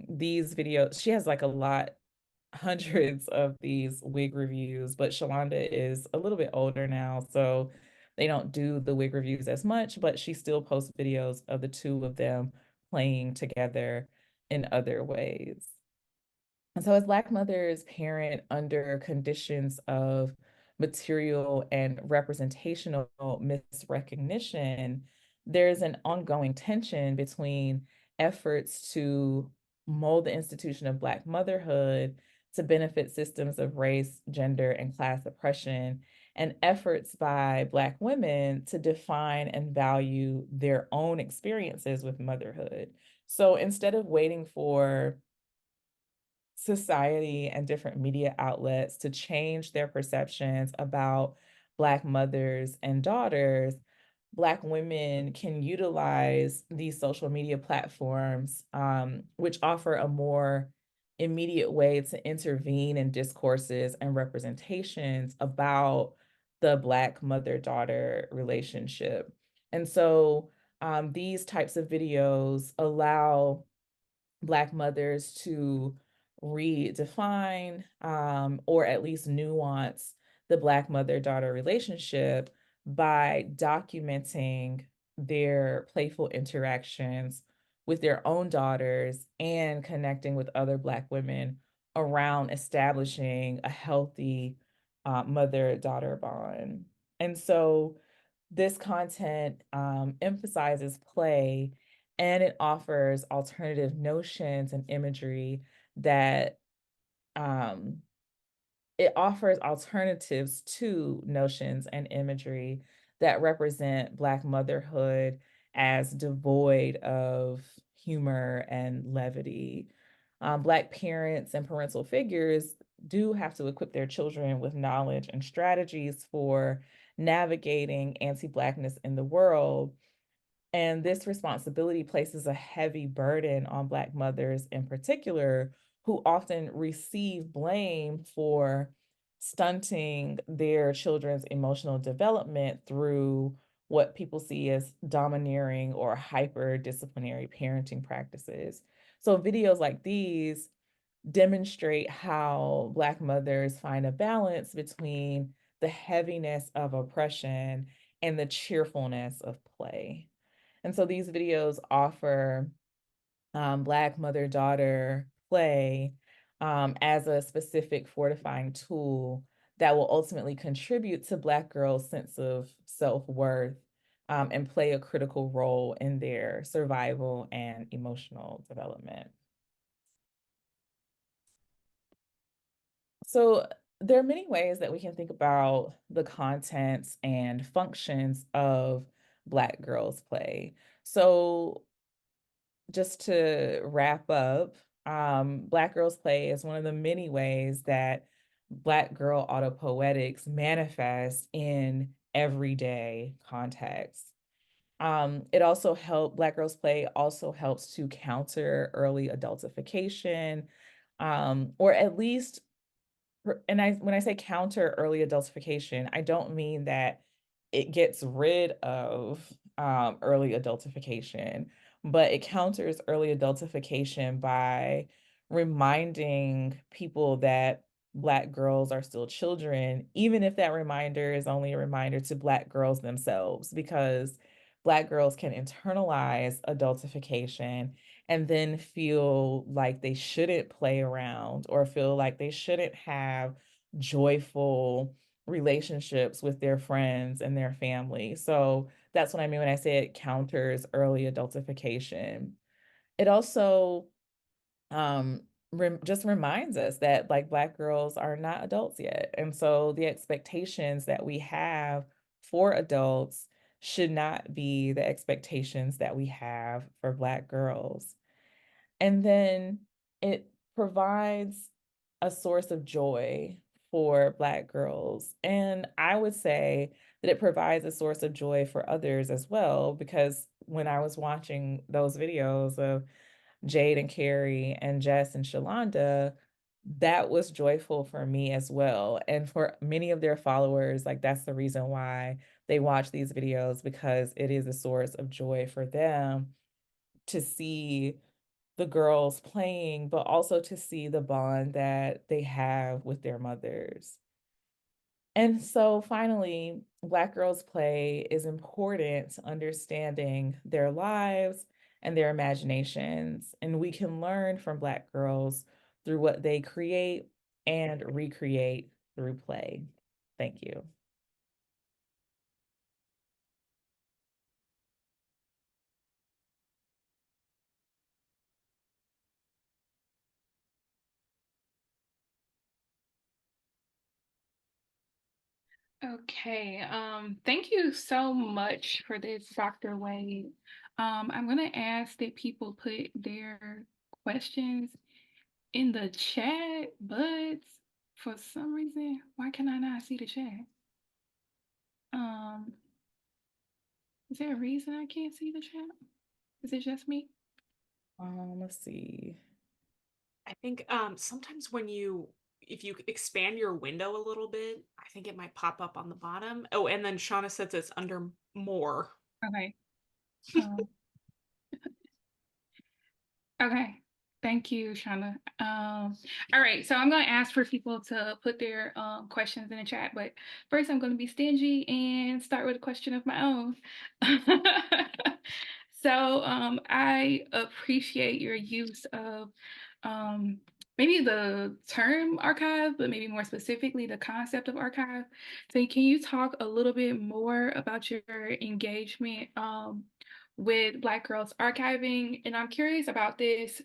these videos, she has like a lot, hundreds of these wig reviews, but Shalonda is a little bit older now, so they don't do the wig reviews as much, but she still posts videos of the two of them playing together in other ways. And so as Black mothers parent under conditions of material and representational misrecognition, there's an ongoing tension between efforts to mold the institution of Black motherhood to benefit systems of race, gender, and class oppression, and efforts by Black women to define and value their own experiences with motherhood. So instead of waiting for society and different media outlets to change their perceptions about Black mothers and daughters, Black women can utilize these social media platforms, which offer a more immediate way to intervene in discourses and representations about the Black mother-daughter relationship. And so these types of videos allow Black mothers to redefine or at least nuance the Black mother-daughter relationship by documenting their playful interactions with their own daughters and connecting with other Black women around establishing a healthy mother-daughter bond. And so this content emphasizes play, and it offers alternative notions and imagery that um, it offers alternatives to notions and imagery that represent Black motherhood as devoid of humor and levity. Black parents and parental figures do have to equip their children with knowledge and strategies for navigating anti-Blackness in the world. And this responsibility places a heavy burden on Black mothers in particular, who often receive blame for stunting their children's emotional development through what people see as domineering or hyper disciplinary parenting practices. So, videos like these demonstrate how Black mothers find a balance between the heaviness of oppression and the cheerfulness of play. And so these videos offer Black mother-daughter play as a specific fortifying tool that will ultimately contribute to Black girls' sense of self-worth and play a critical role in their survival and emotional development. So there are many ways that we can think about the contents and functions of Black girls' play. So just to wrap up, Black Girls Play is one of the many ways that Black girl autopoetics manifest in everyday context. Black Girls Play also helps to counter early adultification, or at least when I say counter early adultification, I don't mean that it gets rid of early adultification, but it counters early adultification by reminding people that Black girls are still children, even if that reminder is only a reminder to Black girls themselves, because Black girls can internalize adultification and then feel like they shouldn't play around or feel like they shouldn't have joyful relationships with their friends and their family. So that's what I mean when I say it counters early adultification. It also um, just reminds us that like Black girls are not adults yet. And so the expectations that we have for adults should not be the expectations that we have for Black girls. And then it provides a source of joy for Black girls. And I would say that it provides a source of joy for others as well, because when I was watching those videos of Jade and Carrie and Jess and Shalonda, that was joyful for me as well. And for many of their followers, like that's the reason why they watch these videos, because it is a source of joy for them to see the girls playing, but also to see the bond that they have with their mothers. And so finally, Black Girls Play is important to understanding their lives and their imaginations. And we can learn from Black girls through what they create and recreate through play. Thank you. Okay, thank you so much for this, Dr. Wade. I'm gonna ask that people put their questions in the chat, but for some reason, why can I not see the chat? Um, is there a reason I can't see the chat? Is it just me? Let's see. I think sometimes if you expand your window a little bit, I think it might pop up on the bottom. Oh, and then Shauna says it's under more. Okay. Um, okay. Thank you, Shauna. All right, so I'm going to ask for people to put their questions in the chat, but first I'm going to be stingy and start with a question of my own. So I appreciate your use of maybe the term archive, but maybe more specifically the concept of archive. So can you talk a little bit more about your engagement with Black girls archiving? And I'm curious about this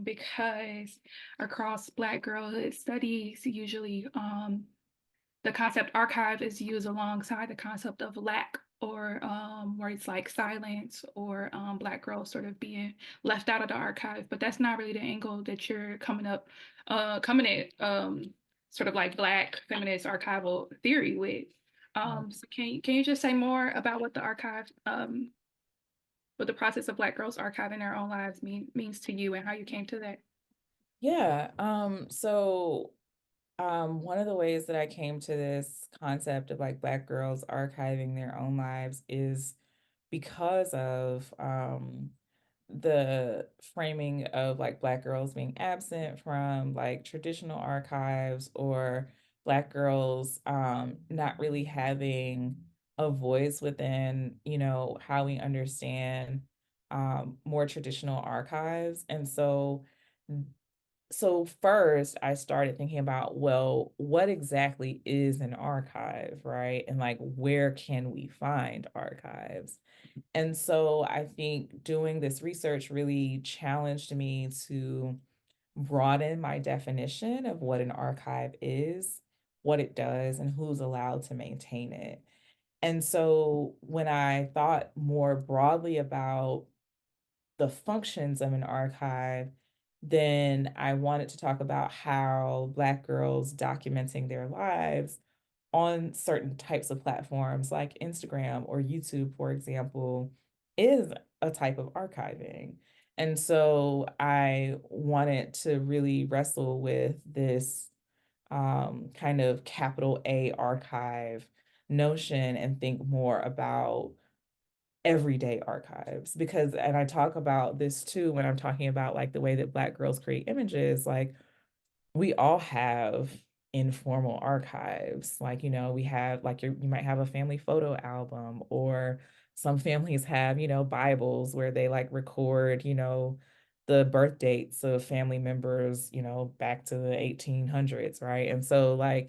because across Black girlhood studies, usually the concept archive is used alongside the concept of lack, or where it's like silence, or Black girls sort of being left out of the archive. But that's not really the angle that you're coming at sort of like Black feminist archival theory with. So can you just say more about what the archive, what the process of Black girls archiving their own lives means to you, and how you came to that? Yeah. One of the ways that I came to this concept of like Black girls archiving their own lives is because of the framing of like Black girls being absent from like traditional archives, or Black girls not really having a voice within, how we understand more traditional archives. And so first I started thinking about, well, what exactly is an archive, right? And like, where can we find archives? And so I think doing this research really challenged me to broaden my definition of what an archive is, what it does, and who's allowed to maintain it. And so when I thought more broadly about the functions of an archive, then I wanted to talk about how Black girls documenting their lives on certain types of platforms like Instagram or YouTube, for example, is a type of archiving. And so I wanted to really wrestle with this kind of capital A archive notion and think more about everyday archives, because, and I talk about this too when I'm talking about like the way that Black girls create images, like we all have informal archives. Like, we have like you might have a family photo album, or some families have, Bibles where they like record, the birth dates of family members, back to the 1800s, right? And so like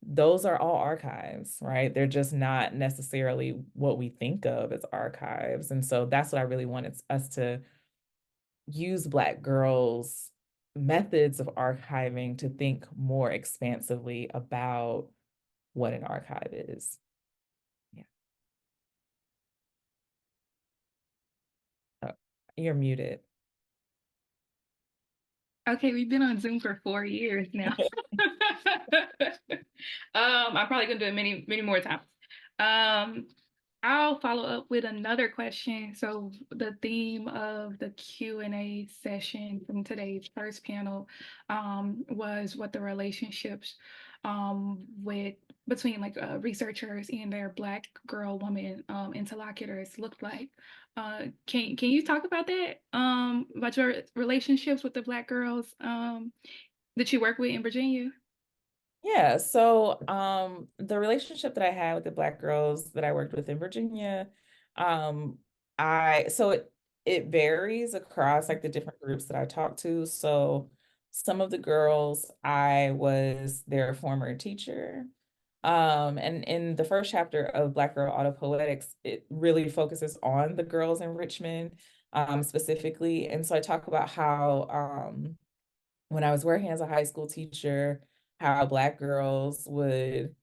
those are all archives, right? They're just not necessarily what we think of as archives. And so that's what I really wanted us to use Black girls' methods of archiving to think more expansively about what an archive is. Yeah. Oh, you're muted. Okay, we've been on Zoom for 4 years now. I'm probably gonna do it many, many more times. I'll follow up with another question. So the theme of the Q&A session from today's first panel was what the relationships with between like researchers and their Black girl woman interlocutors looked like. Can you talk about that? About your relationships with the Black girls that you work with in Virginia? Yeah, so the relationship that I had with the Black girls that I worked with in Virginia, um, it varies across like the different groups that I talked to. So some of the girls, I was their former teacher. And in the first chapter of Black Girl Autopoetics, it really focuses on the girls in Richmond, specifically. And so I talk about how when I was working as a high school teacher, how Black girls would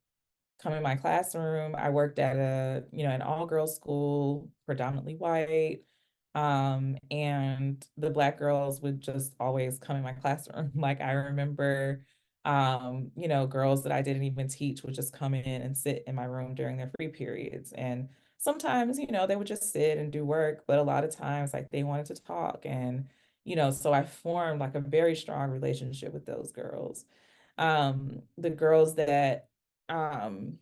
come in my classroom. I worked at an all-girls school, predominantly white. And the Black girls would just always come in my classroom. Like I remember, girls that I didn't even teach would just come in and sit in my room during their free periods. And sometimes, they would just sit and do work, but a lot of times, like they wanted to talk. And, so I formed like a very strong relationship with those girls. The girls that um,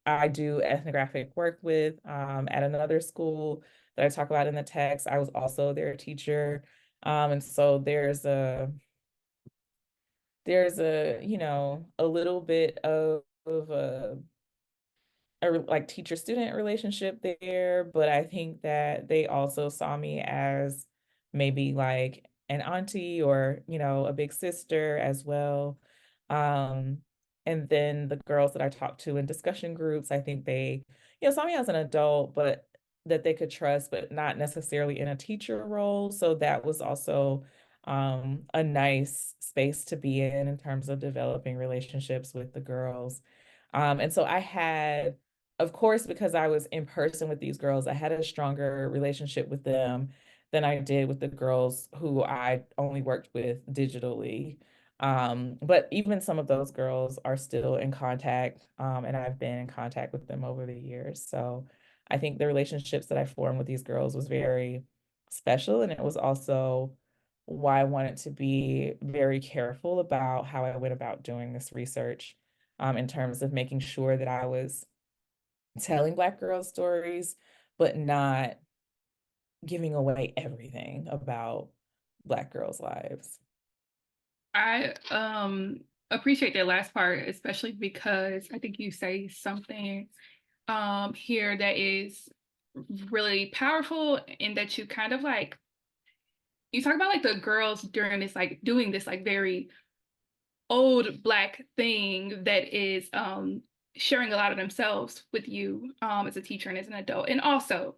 I do ethnographic work with at another school that I talk about in the text. I was also their teacher. And so there's a little bit of a like teacher student relationship there, but I think that they also saw me as maybe like an auntie or, a big sister as well. Um, and then the girls that I talked to in discussion groups, I think they, saw me as an adult, but that they could trust, but not necessarily in a teacher role. So that was also a nice space to be in terms of developing relationships with the girls. And so I had, of course, because I was in person with these girls, I had a stronger relationship with them than I did with the girls who I only worked with digitally. But even some of those girls are still in contact, and I've been in contact with them over the years. So I think the relationships that I formed with these girls was very special, and it was also why I wanted to be very careful about how I went about doing this research, in terms of making sure that I was telling Black girls stories, but not giving away everything about Black girls' lives. I appreciate that last part, especially because I think you say something here that is really powerful, in that you kind of like, you talk about like the girls during this, like doing this like very old Black thing that is sharing a lot of themselves with you as a teacher and as an adult. And also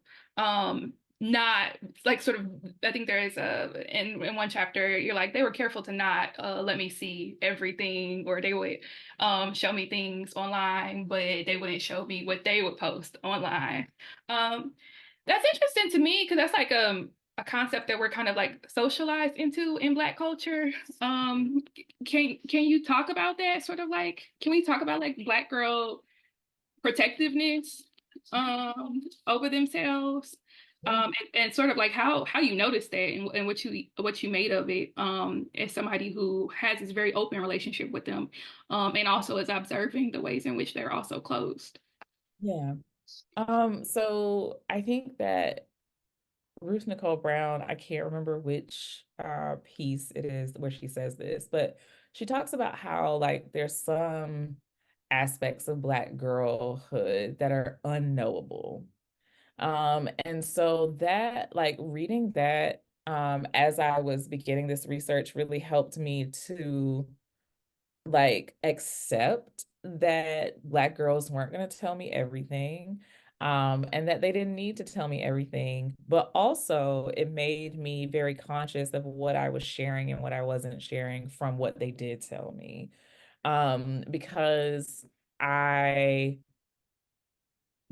not like sort of, I think there is in one chapter, you're like, they were careful to not let me see everything, or they would show me things online, but they wouldn't show me what they would post online. Um, that's interesting to me, because that's like a concept that we're kind of like socialized into in Black culture. Um, can you talk about that? Sort of like, can we talk about like Black girl protectiveness over themselves? And sort of like how you noticed that, and what you made of it, as somebody who has this very open relationship with them, and also is observing the ways in which they're also closed. Yeah. So I think that Ruth Nicole Brown, I can't remember which piece it is where she says this, but she talks about how like there's some aspects of Black girlhood that are unknowable. And so that, like reading that, as I was beginning this research really helped me to like accept that Black girls weren't going to tell me everything, and that they didn't need to tell me everything. But also, it made me very conscious of what I was sharing and what I wasn't sharing from what they did tell me, because I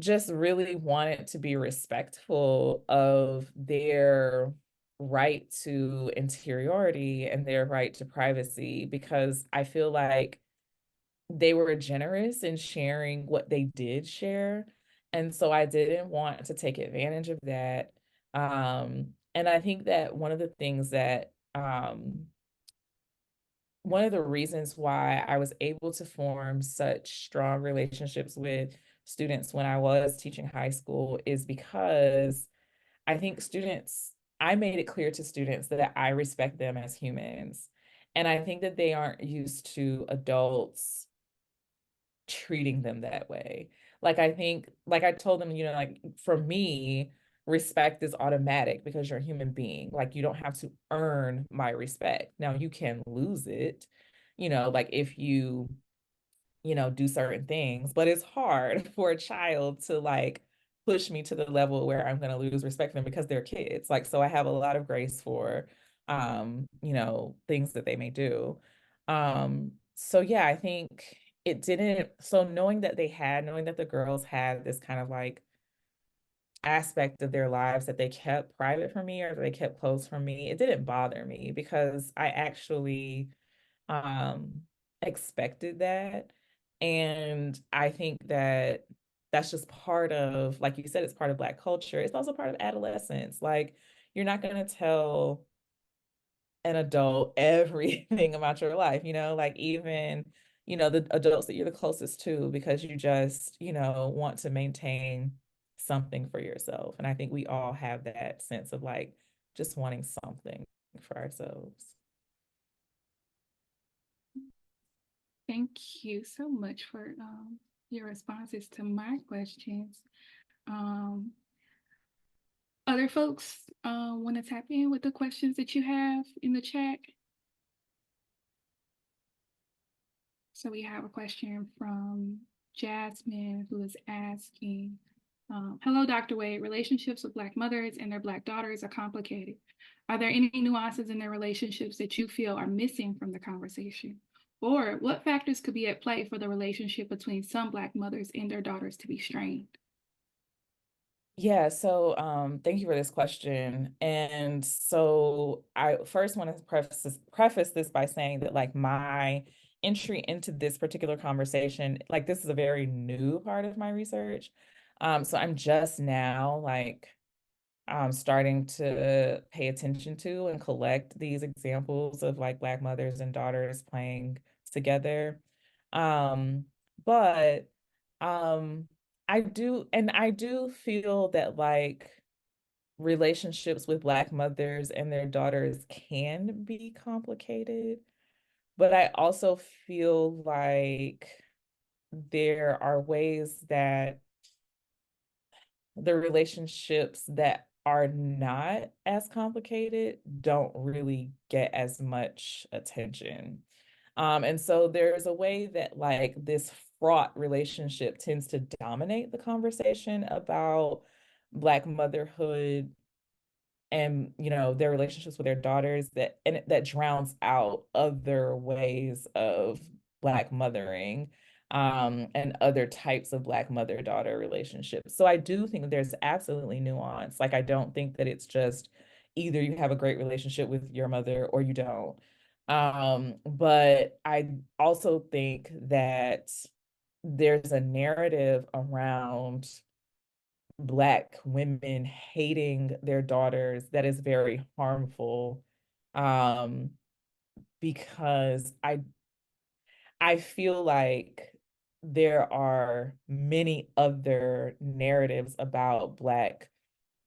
just really wanted to be respectful of their right to interiority and their right to privacy, because I feel like they were generous in sharing what they did share. And so I didn't want to take advantage of that. And I think that one of the reasons why I was able to form such strong relationships with students when I was teaching high school is because I made it clear to students that I respect them as humans. And I think that they aren't used to adults treating them that way. Like I think, like I told them, like for me, respect is automatic because you're a human being. Like you don't have to earn my respect. Now you can lose it, like if you, do certain things, but it's hard for a child to like push me to the level where I'm going to lose respect for them because they're kids. Like, so I have a lot of grace for, things that they may do. So yeah, I think it didn't, so knowing that knowing that the girls had this kind of like aspect of their lives that they kept private from me or that they kept closed from me, it didn't bother me because I actually um expected that. And I think that that's just part of, like you said, it's part of Black culture. It's also part of adolescence. Like, you're not going to tell an adult everything about your life, like even, the adults that you're the closest to, because you just, want to maintain something for yourself. And I think we all have that sense of like just wanting something for ourselves. Thank you so much for your responses to my questions. Um, Other folks want to tap in with the questions that you have in the chat? So we have a question from Jasmine, who is asking, hello, Dr. Wade. Relationships with Black mothers and their Black daughters are complicated. Are there any nuances in their relationships that you feel are missing from the conversation? Or what factors could be at play for the relationship between some Black mothers and their daughters to be strained? Yeah, so thank you for this question. And so I first want to preface this by saying that like my entry into this particular conversation, like this is a very new part of my research. So I'm just now like starting to pay attention to and collect these examples of like Black mothers and daughters playing together. Um, but um, I do feel that like relationships with Black mothers and their daughters can be complicated, but I also feel like there are ways that the relationships that are not as complicated don't really get as much attention. And so there's a way that like this fraught relationship tends to dominate the conversation about Black motherhood and their relationships with their daughters, that drowns out other ways of Black mothering, and other types of Black mother-daughter relationships. So I do think that there's absolutely nuance. Like, I don't think that it's just either you have a great relationship with your mother or you don't. But I also think that there's a narrative around Black women hating their daughters that is very harmful, um, because I feel like there are many other narratives about Black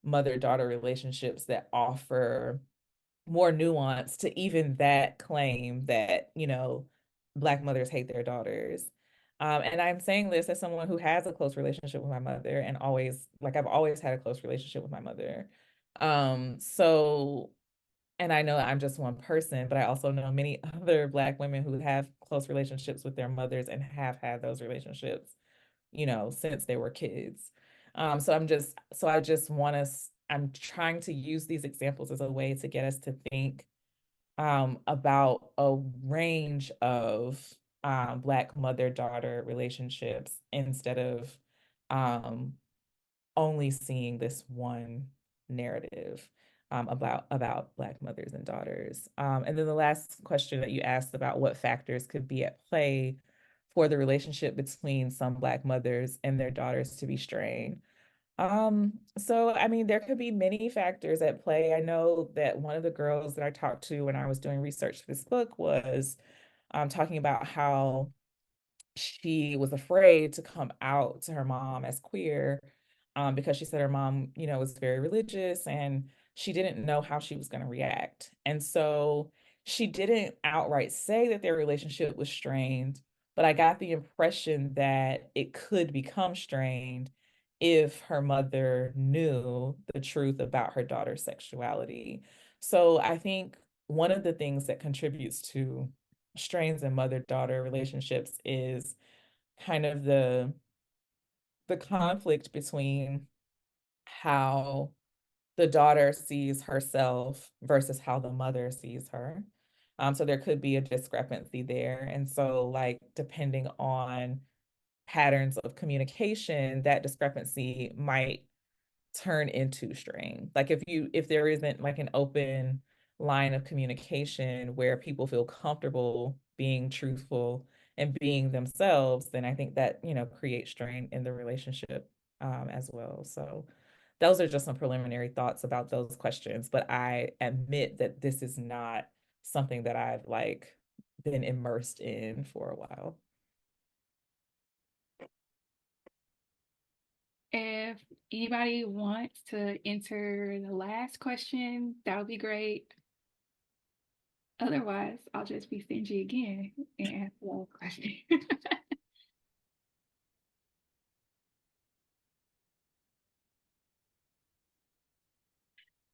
mother-daughter relationships that offer more nuance to even that claim that, Black mothers hate their daughters. And I'm saying this as someone who has a close relationship with my mother and I've always had a close relationship with my mother. So, and I know I'm just one person, but I also know many other Black women who have close relationships with their mothers and have had those relationships, since they were kids. So I just want us, I'm trying to use these examples as a way to get us to think about a range of Black mother-daughter relationships instead of um, only seeing this one narrative about Black mothers and daughters. And then the last question that you asked about what factors could be at play for the relationship between some Black mothers and their daughters to be strained. So I mean, there could be many factors at play. I know that one of the girls that I talked to when I was doing research for this book was talking about how she was afraid to come out to her mom as queer, because she said her mom, was very religious and she didn't know how she was going to react. And so she didn't outright say that their relationship was strained, but I got the impression that it could become strained if her mother knew the truth about her daughter's sexuality. So I think one of the things that contributes to strains in mother-daughter relationships is kind of the conflict between how the daughter sees herself versus how the mother sees her. So there could be a discrepancy there. And so like depending on patterns of communication, that discrepancy might turn into strain. Like if there isn't like an open line of communication where people feel comfortable being truthful and being themselves, then I think that, creates strain in the relationship as well. So those are just some preliminary thoughts about those questions, but I admit that this is not something that I've like been immersed in for a while. If anybody wants to enter the last question, that would be great. Otherwise, I'll just be stingy again and ask the last question.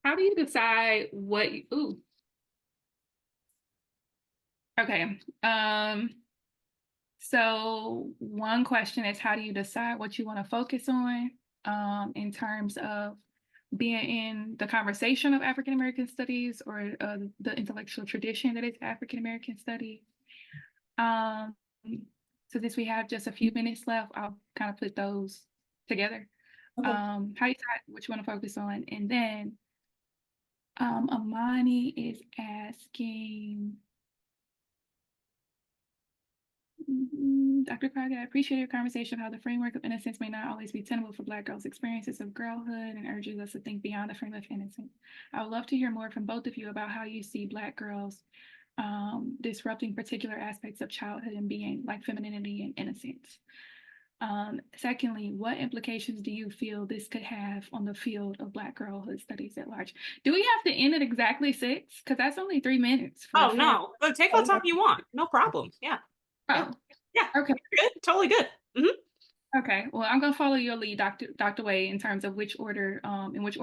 How do you decide what you, ooh, okay. So one question is, how do you decide what you want to focus on in terms of being in the conversation of African American studies or the intellectual tradition that is African American studies? So since we have just a few minutes left, I'll kind of put those together. Okay. How do you decide what you want to focus on? And then Amani is asking, Dr. Crockett, I appreciate your conversation of how the framework of innocence may not always be tenable for Black girls' experiences of girlhood and urges us to think beyond the frame of innocence. I would love to hear more from both of you about how you see Black girls disrupting particular aspects of childhood and being, like femininity and innocence. Secondly, what implications do you feel this could have on the field of Black girlhood studies at large? Do we have to end at exactly 6? Because that's only 3 minutes. Oh, no. So take all the time you want. No problem. Yeah. Oh, Yeah. okay. Good. Totally good. Okay. Well, I'm gonna follow your lead, Dr. Wade, in terms of in which order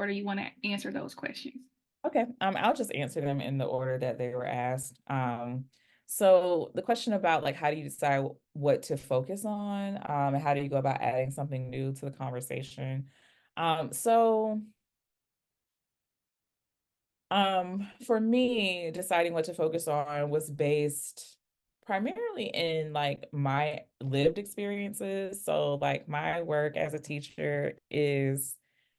you want to answer those questions. Okay, I'll just answer them in the order that they were asked. So the question about like how do you decide what to focus on, and how do you go about adding something new to the conversation? So for me, deciding what to focus on was based primarily in like my lived experiences. So like my work as a teacher is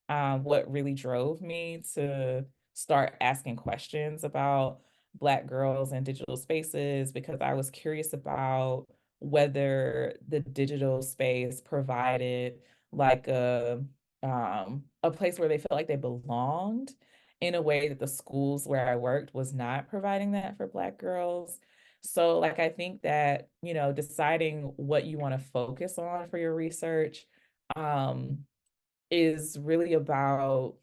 what really drove me to start asking questions about Black girls in digital spaces because I was curious about whether the digital space provided like a place where they felt like they belonged in a way that the schools where I worked was not providing that for Black girls. So like I think that, deciding what you want to focus on for your research is really about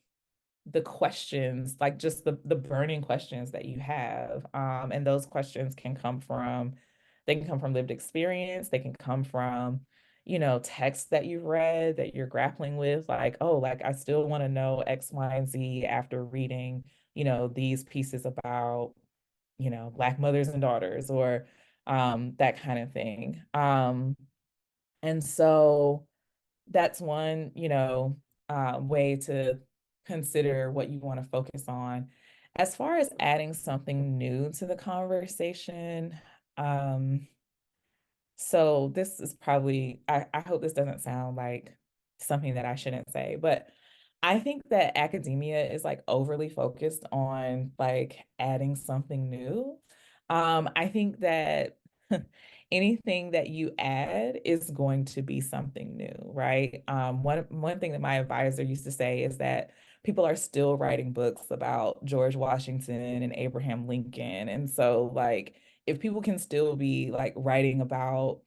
the questions, like just the burning questions that you have. And those questions they can come from lived experience, they can come from, texts that you've read that you're grappling with, like, oh, like I still want to know X, Y, and Z after reading, these pieces about, Black mothers and daughters or that kind of thing. And so that's one, way to consider what you want to focus on. As far as adding something new to the conversation, so this is probably, I hope this doesn't sound like something that I shouldn't say, but I think that academia is like overly focused on like adding something new. I think that anything that you add is going to be something new, right? One thing that my advisor used to say is that people are still writing books about George Washington and Abraham Lincoln. And so like if people can still be like writing about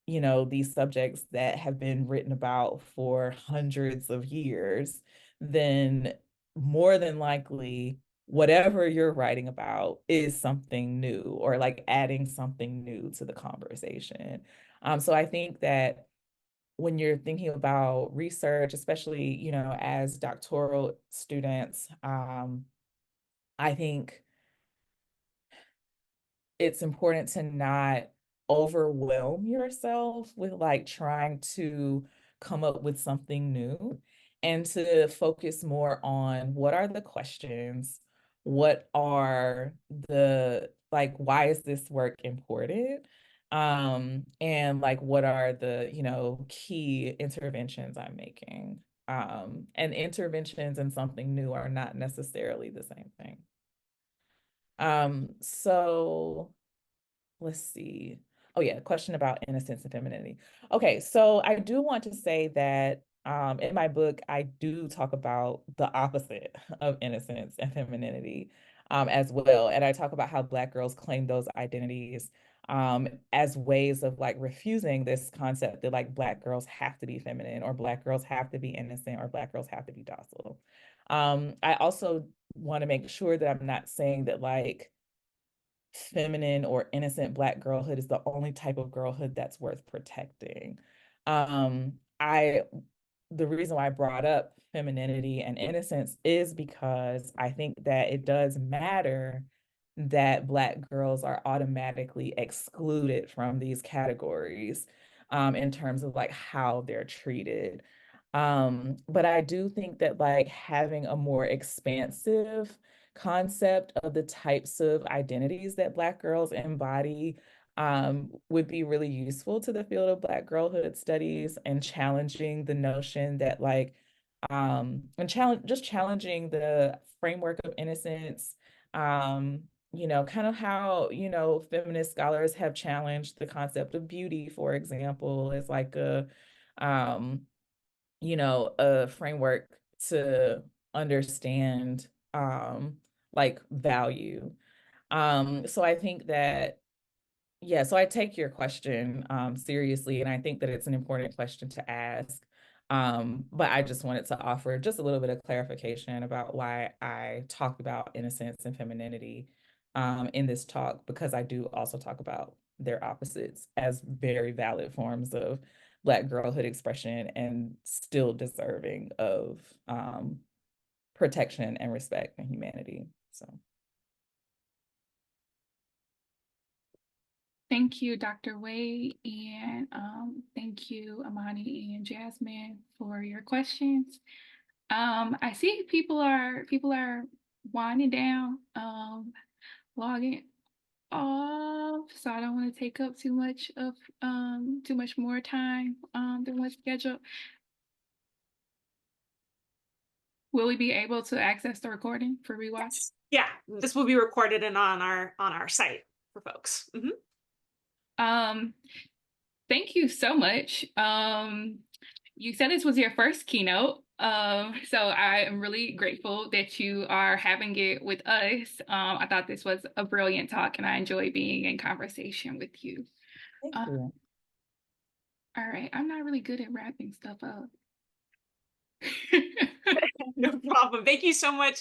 these subjects that have been written about for hundreds of years, then more than likely, whatever you're writing about is something new or like adding something new to the conversation. So I think that when you're thinking about research, especially, as doctoral students, I think it's important to not overwhelm yourself with like trying to come up with something new and to focus more on what are the questions, what are the like, why is this work important? And like, what are the, key interventions I'm making? And interventions and something new are not necessarily the same thing. So let's see. Oh yeah, question about innocence and femininity. Okay, so I do want to say that in my book, I do talk about the opposite of innocence and femininity as well. And I talk about how Black girls claim those identities as ways of like refusing this concept that like Black girls have to be feminine or Black girls have to be innocent or Black girls have to be docile. I also want to make sure that I'm not saying that like feminine or innocent Black girlhood is the only type of girlhood that's worth protecting. I The reason why I brought up femininity and innocence is because I think that it does matter that Black girls are automatically excluded from these categories in terms of like how they're treated. But I do think that like having a more expansive concept of the types of identities that Black girls embody would be really useful to the field of Black girlhood studies and challenging the notion that like and challenging the framework of innocence, kind of how, feminist scholars have challenged the concept of beauty, for example, as like um, a framework to understand like value. So I think that, yeah, so I take your question seriously, and I think that it's an important question to ask. But I just wanted to offer just a little bit of clarification about why I talk about innocence and femininity in this talk, because I do also talk about their opposites as very valid forms of Black girlhood expression and still deserving of protection and respect and humanity. So. Thank you, Dr. Wade, and thank you, Amani and Jasmine, for your questions. I see people are winding down, logging off, so I don't want to take up too much more time than what's scheduled. Will we be able to access the recording for rewatch? Yes. Yeah, this will be recorded and on our site for folks. Thank you so much. You said this was your first keynote, so I am really grateful that you are having it with us. I thought this was a brilliant talk, and I enjoy being in conversation with you. Thank you. All right, I'm not really good at wrapping stuff up. No problem. Thank you so much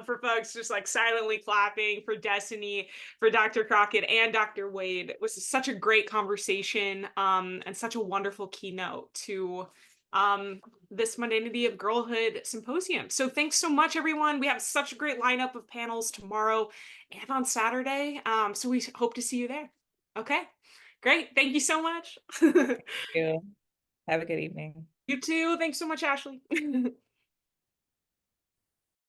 for folks just like silently clapping for Destiny, for Dr. Crockett and Dr. Wade. It was such a great conversation and such a wonderful keynote to this Mundanity of Girlhood Symposium. So thanks so much, everyone. We have such a great lineup of panels tomorrow and on Saturday. So we hope to see you there. Okay, great. Thank you so much. Thank you. Have a good evening. You too. Thanks so much, Ashleigh.